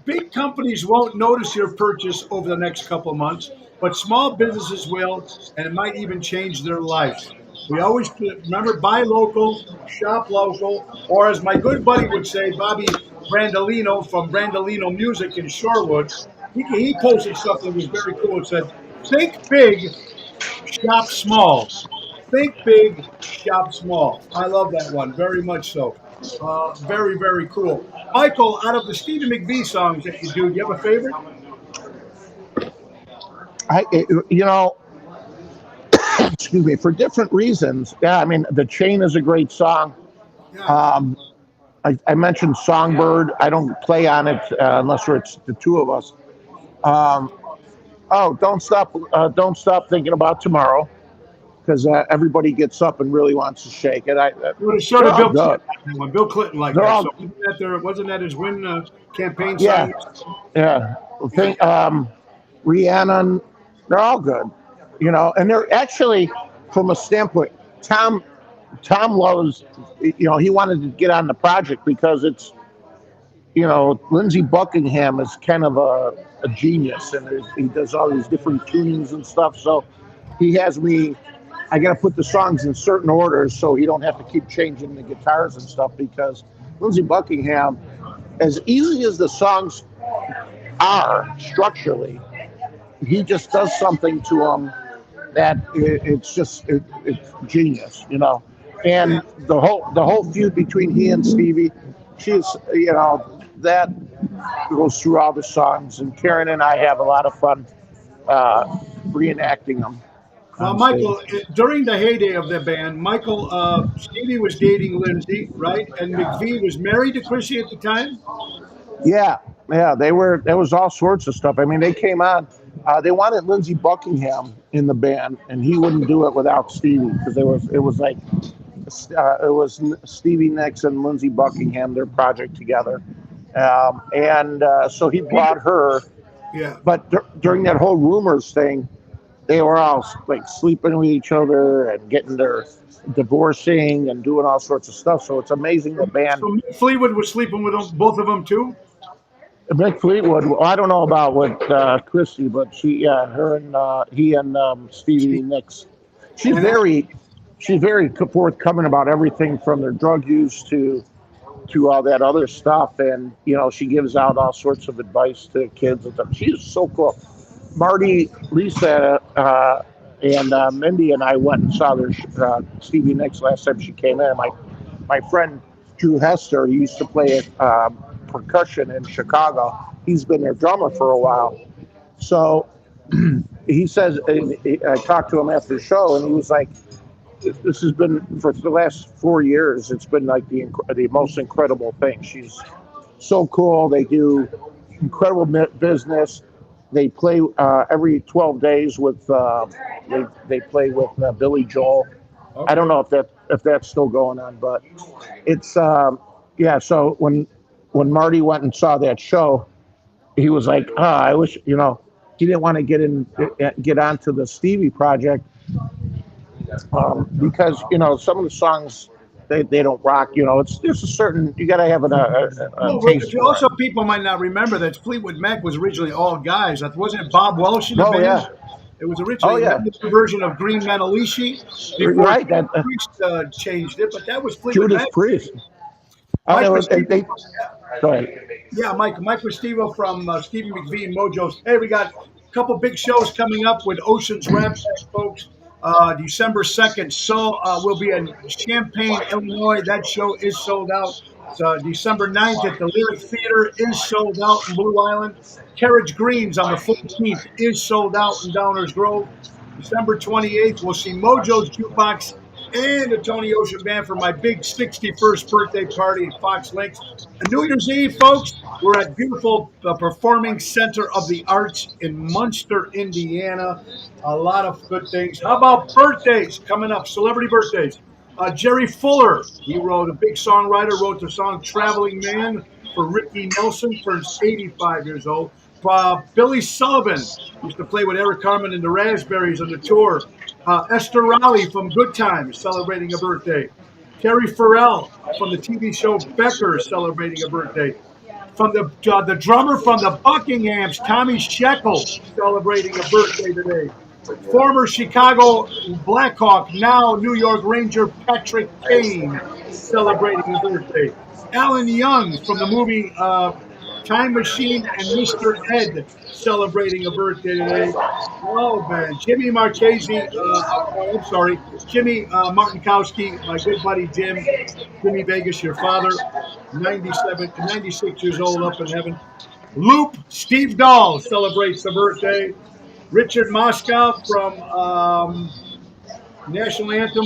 Big companies won't notice your purchase over the next couple of months, but small businesses will, and it might even change their lives. We always remember buy local, shop local, or as my good buddy would say, Bobby Brandolino from Brandolino Music in Shorewood, he posted something that was very cool. It said, "Think big, shop small. Think big, shop small." I love that one very much so. Very, very cool. Michael, out of the Stevie McVie songs that you do you have a favorite? I, you know, excuse me, for different reasons. Yeah, I mean, The Chain is a great song. Yeah. Um, I mentioned Songbird. I don't play on it unless it's the two of us. Um, don't stop thinking about tomorrow, because everybody gets up and really wants to shake it. So They're did all Bill good. Clinton like that one. Bill Clinton like They're that. So all wasn't that his win campaign yeah, song? yeah. Yeah. Rhiannon, they're all good, and they're actually from a standpoint. Tom loves, he wanted to get on the project because it's, Lindsey Buckingham is kind of a genius, and he does all these different tunings and stuff. So he has me. I got to put the songs in certain orders so he don't have to keep changing the guitars and stuff, because Lindsey Buckingham, as easy as the songs are structurally, he just does something to them that it's genius. And the whole feud between he and Stevie, she's that goes through all the songs, and Karen and I have a lot of fun reenacting them Well, on stage. Michael, during the heyday of the band, Stevie was dating Lindsay, right? And McVie was married to Chrissy at the time. Yeah, they were. There was all sorts of stuff. I mean, they came on. They wanted Lindsey Buckingham in the band, and he wouldn't do it without Stevie, because it was Stevie Nicks and Lindsey Buckingham, their project together, and so he brought her. Yeah. But during that whole rumors thing, they were all like sleeping with each other and getting their divorcing and doing all sorts of stuff. So it's amazing the band. So Mick Fleetwood was sleeping with them, both of them too. Mick Fleetwood. Well, I don't know about with Christy, but her and he and Stevie Nicks. She's And very forthcoming about everything from their drug use to all that other stuff, and she gives out all sorts of advice to kids and stuff. She's so cool. Marty, Lisa, and Mindy and I went and saw their Stevie Nicks last time she came in. My friend Drew Hester, he used to play percussion in Chicago. He's been their drummer for a while. So he says, I talked to him after the show, and he was like, this has been, for the last 4 years, it's been like the most incredible thing. She's so cool. They do incredible business. They play every 12 days with they play with Billy Joel. okay. I don't know if that's still going on, but it's So when Marty went and saw that show, he was like, I wish he didn't want to get onto the Stevie project, because some of the songs they don't rock. There's a certain, you got to have a taste for Also, it. people might not remember that Fleetwood Mac was originally all guys. Wasn't it Bob Welsh in the Oh band? yeah, It was originally yeah. a version of Green Manalishi before Right. Priest changed it, but that was Fleetwood Judas Mac. Priest. Mike Go ahead. Yeah, Mike Restivo from Stevie McVie and Mojo's. Hey, we got a couple big shows coming up with Oceans Rampage, folks. December 2nd. So we'll be in Champaign, Illinois. That show is sold out. So December 9th at the Lyric Theater is sold out in Blue Island. Carriage Greens on the 14th is sold out in Downers Grove. December 28th, we'll see Mojo's Jukebox and the Tony Ocean Band for my big 61st birthday party at Fox Links. And New Year's Eve, folks, we're at beautiful Performing Center of the Arts in Munster, Indiana. A lot of good things. How about birthdays coming up? Celebrity birthdays. Jerry Fuller, he wrote a big songwriter, wrote the song Traveling Man for Ricky Nelson, turns 85 years old. Billy Sullivan used to play with Eric Carmen and the Raspberries on the tour. Esther Raleigh from Good Times celebrating a birthday. Terry Farrell from the TV show Becker is celebrating a birthday. From the drummer from the Buckinghams, Tommy Sheckle, celebrating a birthday today. Former Chicago Blackhawk, now New York Ranger Patrick Kane, celebrating his birthday. Alan Young from the movie Time Machine and Mr. Ed, celebrating a birthday today. Oh, man. Jimmy Marchese, Jimmy Martinkowski, my good buddy Jimmy Vegas, your father, 96 years old, up in heaven. Loop, Steve Dahl celebrates a birthday. Richard Moscow from National Anthem.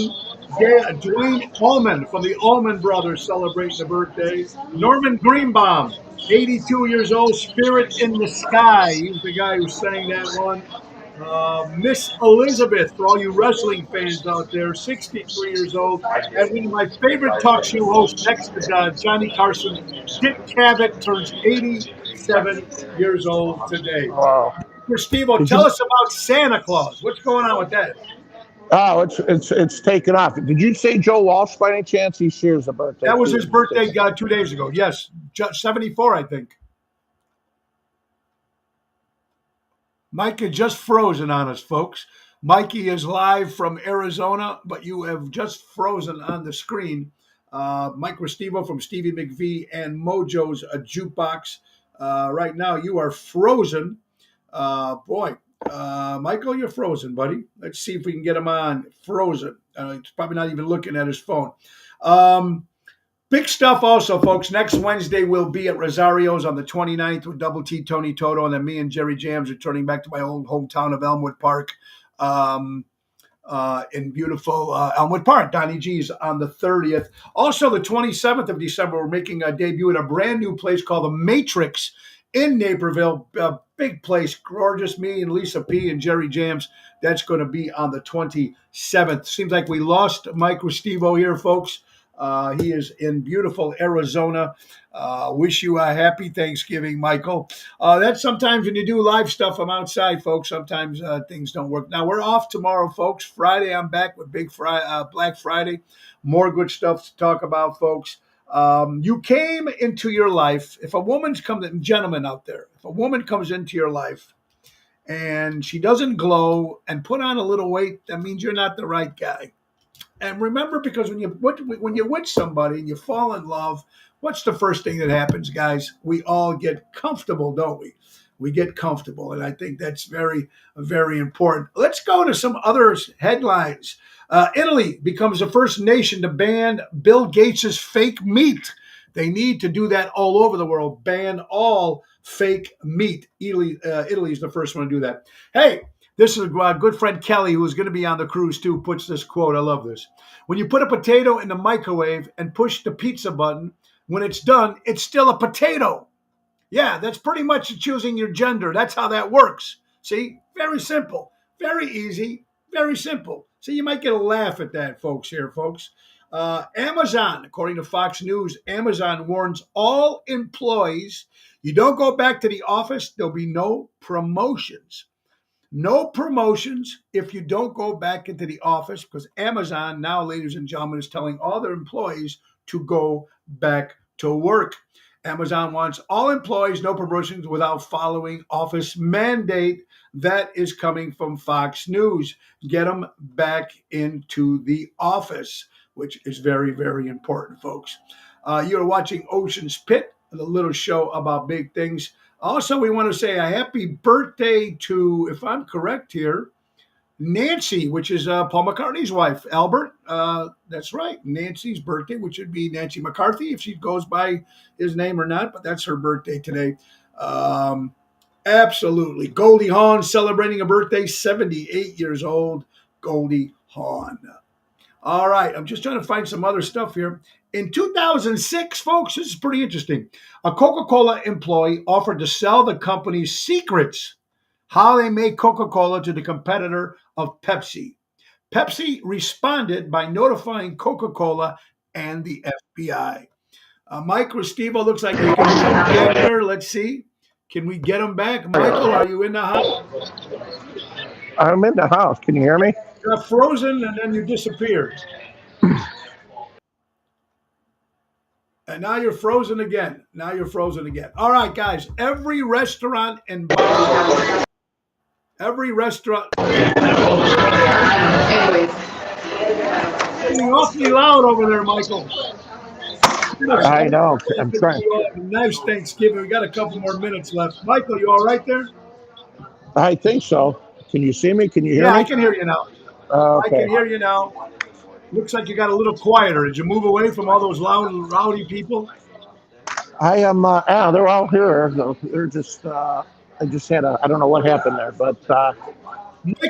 Dwayne Allman from the Allman Brothers celebrating the birthday. Norman Greenbaum, 82 years old, Spirit in the Sky. He was the guy who sang that one. Miss Elizabeth, for all you wrestling fans out there, 63 years old. And one of my favorite talk show hosts next to Johnny Carson, Dick Cavett, turns 87 years old today. Wow. Steve-O, tell us about Santa Claus. What's going on with that? Oh, it's taken off. Did you say Joe Walsh by any chance? He shares a birthday. That was his birthday 2 days ago. Yes, 74, I think. Mike is just frozen on us, folks. Mikey is live from Arizona, but you have just frozen on the screen. Mike Restivo from Stevie McVie and Mojo's Jukebox. Right now, you are frozen. Michael, you're frozen, buddy. Let's see if we can get him on. Frozen. He's probably not even looking at his phone. Big stuff also, folks. Next Wednesday, we'll be at Rosario's on the 29th with Double T, Tony Toto, and then me and Jerry Jams returning back to my old hometown of Elmwood Park in beautiful Elmwood Park. Donnie G's on the 30th. Also, the 27th of December, we're making a debut at a brand new place called The Matrix in Naperville. A big place, gorgeous. Me and Lisa P. and Jerry Jams. That's going to be on the 27th. Seems like we lost Mike Restivo here, folks. He is in beautiful Arizona. Wish you a happy Thanksgiving, Michael. That's sometimes when you do live stuff, I'm outside, folks. Sometimes things don't work. Now, we're off tomorrow, folks. Friday, I'm back with Black Friday. More good stuff to talk about, folks. You came into your life. If a woman's gentlemen out there, if a woman comes into your life and she doesn't glow and put on a little weight, that means you're not the right guy. And remember, because when you're with somebody and you fall in love, what's the first thing that happens, guys? We all get comfortable, don't we? We get comfortable, and I think that's very, very important. Let's go to some other headlines. Italy becomes the first nation to ban Bill Gates' fake meat. They need to do that all over the world, ban all fake meat. Italy is the first one to do that. Hey, this is a good friend Kelly, who's going to be on the cruise too, puts this quote. I love this. When you put a potato in the microwave and push the pizza button, when it's done, it's still a potato. Yeah, that's pretty much choosing your gender. That's how that works. See, very simple, very easy, very simple. So you might get a laugh at that, folks. Amazon, according to Fox News, Amazon warns all employees, you don't go back to the office, there'll be no promotions. No promotions if you don't go back into the office, because Amazon now, ladies and gentlemen, is telling all their employees to go back to work. Amazon wants all employees, no promotions without following office mandate. That is coming from Fox News. Get them back into the office, which is very, very important, folks. You're watching Ocean's Pit, the little show about big things. Also, we want to say a happy birthday to, if I'm correct here, Nancy, which is Paul McCartney's wife. Albert, that's right. Nancy's birthday, which would be Nancy McCarthy, if she goes by his name or not, but that's her birthday today. Um, Absolutely. Goldie Hawn celebrating a birthday, 78 years old. Goldie Hawn. All right, I'm just trying to find some other stuff here. In 2006, folks, this is pretty interesting. A Coca Cola employee offered to sell the company's secrets, how they make Coca Cola, to the competitor of Pepsi. Pepsi responded by notifying Coca Cola and the FBI. Mike Restivo looks like we can get him back here. Let's see. Can we get him back? Michael, are you in the house? I'm in the house. Can you hear me? You got frozen and then you disappeared. And now you're frozen again. All right, guys. Every restaurant and bar, every restaurant. Anyways, It's awfully loud over there, Michael. I know. I'm trying. Nice Thanksgiving. We got a couple more minutes left. Michael, you all right there? I think so. Can you see me? Can you hear Yeah, me? I can hear you now. I Okay. can hear you now. Looks like you got a little quieter. Did you move away from all those loud, rowdy people? I am. They're all here. They're just. I just had a. I don't know what happened there, but Michael,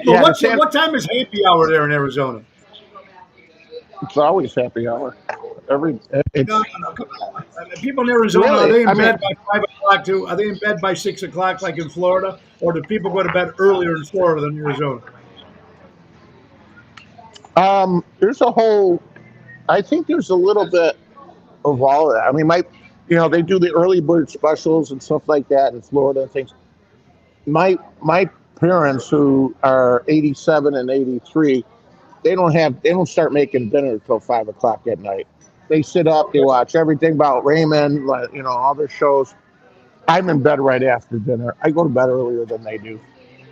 Yeah, what time is happy hour there in Arizona? it's always happy hour. It's No. Come on. People in Arizona, Really? are they in I mean- bed by 5 o'clock too? Are they in bed by 6 o'clock like in Florida? Or do people go to bed earlier in Florida than Arizona? there's a whole. I think there's a little bit of all of that. I mean, they do the early bird specials and stuff like that in Florida and things. My parents, who are 87 and 83, they don't start making dinner until 5 o'clock at night. They sit up, they watch everything about Raymond, all their shows. I'm in bed right after dinner. I go to bed earlier than they do.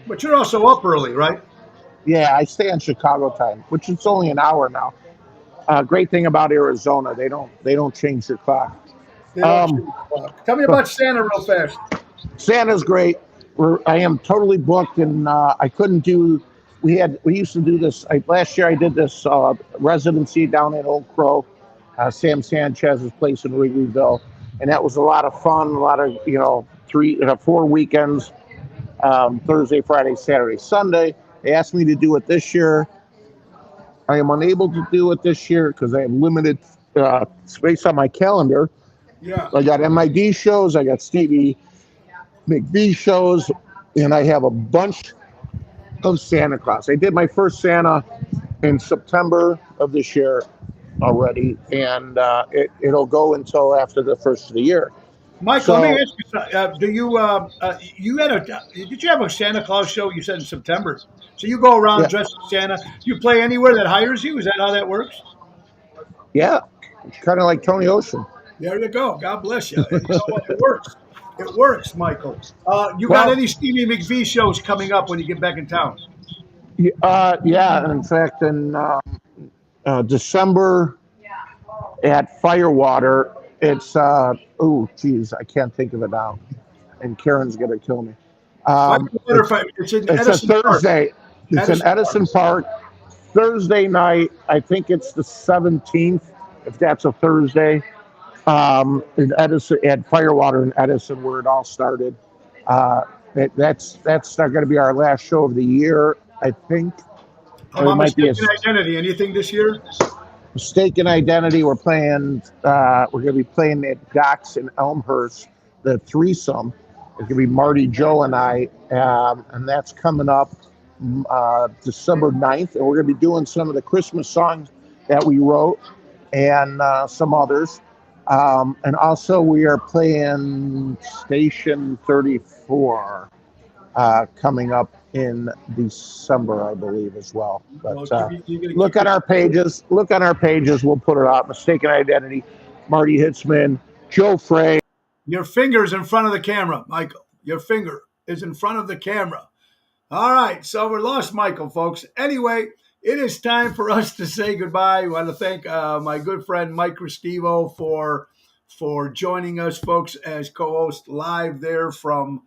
But you're also up early, right? Yeah, I stay on Chicago time, which is only an hour now. Great thing about Arizona, they don't change your clock. They don't Um, choose the clock. Tell me about Santa real fast. Santa's great. I am totally booked, and I couldn't do. We used to do this. Last year I did this residency down at Old Crow, Sam Sanchez's place in Wrigleyville, and that was a lot of fun. A lot of 4 weekends, Thursday, Friday, Saturday, Sunday. They asked me to do it this year. I am unable to do it this year because I have limited space on my calendar. Yeah. I got MID shows, I got Stevie McVie shows, and I have a bunch of Santa Claus. I did my first Santa in September of this year already, and it'll go until after the first of the year. Michael, So- let me ask you something. Did you have a Santa Claus show you said in September? So you go around Yeah. dressed as Santa. You play anywhere that hires you? Is that how that works? Yeah, kind of like Tony Ocean. There you go. God bless you. And you know what? It works. It works, Michael. You got Well- any Stevie McVie shows coming up when you get back in town? Yeah. In fact, in December at Firewater, it's I can't think of it now, and Karen's gonna kill me. It's in It's a Edison Park. Thursday. It's Edison in Edison Park. Thursday night. I think it's the 17th, if that's a Thursday. In Edison, at Firewater in Edison, where it all started. That's not going to be our last show of the year, I think. How Or it about might be a Mistaken Identity? Anything this year? Mistaken Identity. We're playing. We're going to be playing at Docks in Elmhurst, the threesome. It's going to be Marty, Joe, and I, and that's coming up December 9th. And we're going to be doing some of the Christmas songs that we wrote and some others. And also we are playing Station 34 coming up in December, I believe, as well. But look on our pages. Look on our pages. We'll put it out. Mistaken Identity, Marty Hitzman, Joe Frey. Your finger's in front of the camera, Michael. Your finger is in front of the camera. All right, so we're lost, Michael, folks. Anyway, it is time for us to say goodbye. I want to thank my good friend Mike Restivo for joining us, folks, as co-host live there from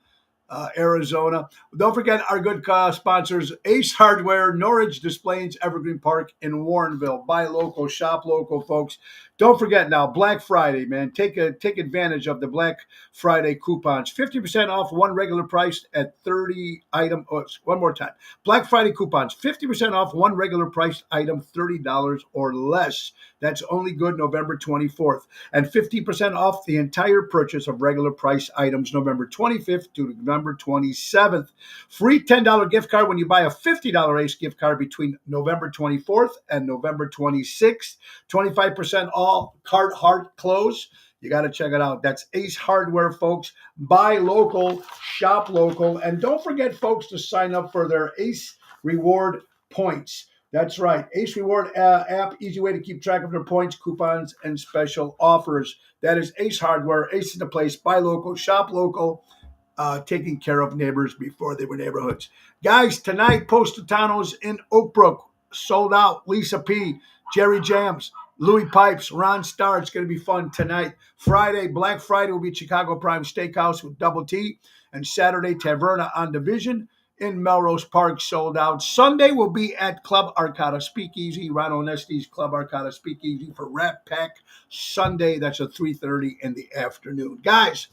Arizona. Don't forget our good sponsors, Ace Hardware, Norridge Displays, Evergreen Park in Warrenville. Buy local, shop local, folks. Don't forget now, Black Friday, man. Take advantage of the Black Friday coupons. 50% off one regular price at 30 item. Oh, one more time. Black Friday coupons. 50% off one regular price item, $30 or less. That's only good November 24th. And 50% off the entire purchase of regular price items November 25th to November 27th. Free $10 gift card when you buy a $50 Ace gift card between November 24th and November 26th. 25% all card hard close. You got to check it out. That's Ace Hardware, folks. Buy local, shop local. And don't forget, folks, to sign up for their Ace Reward points. That's right. Ace Reward app, easy way to keep track of their points, coupons, and special offers. That is Ace Hardware. Ace is the place. Buy local, shop local, taking care of neighbors before they were neighborhoods. Guys, tonight, Postatanos in Oak Brook, sold out. Lisa P., Jerry Jams, Louis Pipes, Ron Starr. It's going to be fun tonight. Friday, Black Friday, will be Chicago Prime Steakhouse with Double T. And Saturday, Taverna on Division in Melrose Park, sold out. Sunday will be at Club Arcada Speakeasy, Ron Onesti's Club Arcada Speakeasy for Rat Pack Sunday. That's at 3:30 in the afternoon. Guys,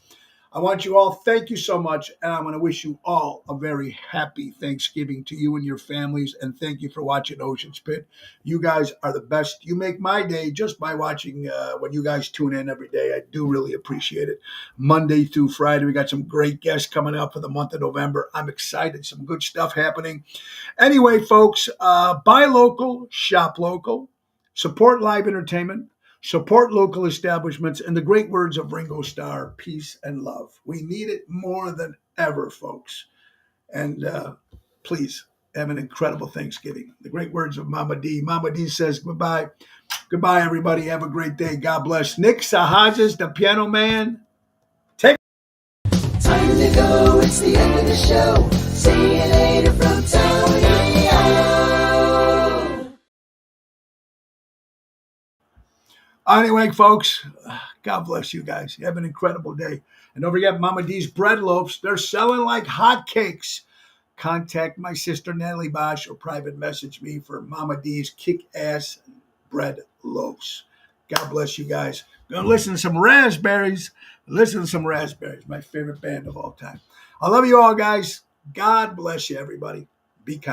I want you all, thank you so much, and I'm going to wish you all a very happy Thanksgiving to you and your families, and thank you for watching Ocean's Pit. You guys are the best. You make my day just by watching when you guys tune in every day. I do really appreciate it. Monday through Friday, we got some great guests coming up for the month of November. I'm excited. Some good stuff happening. Anyway, folks, buy local, shop local, support live entertainment, support local establishments, and the great words of Ringo Starr, peace and love. We need it more than ever, folks. And please have an incredible Thanksgiving. The great words of Mama D. Mama D says goodbye. Goodbye, everybody. Have a great day. God bless. Nick Sahajas, the piano man. Take Time to go. It's the end of the show. See you later from Tony. Anyway, folks, God bless you guys. You have an incredible day. And don't forget Mama D's bread loaves. They're selling like hotcakes. Contact my sister Natalie Bosch or private message me for Mama D's kick-ass bread loaves. God bless you guys. Gonna listen to some Raspberries. Listen to some Raspberries, my favorite band of all time. I love you all, guys. God bless you, everybody. Be kind.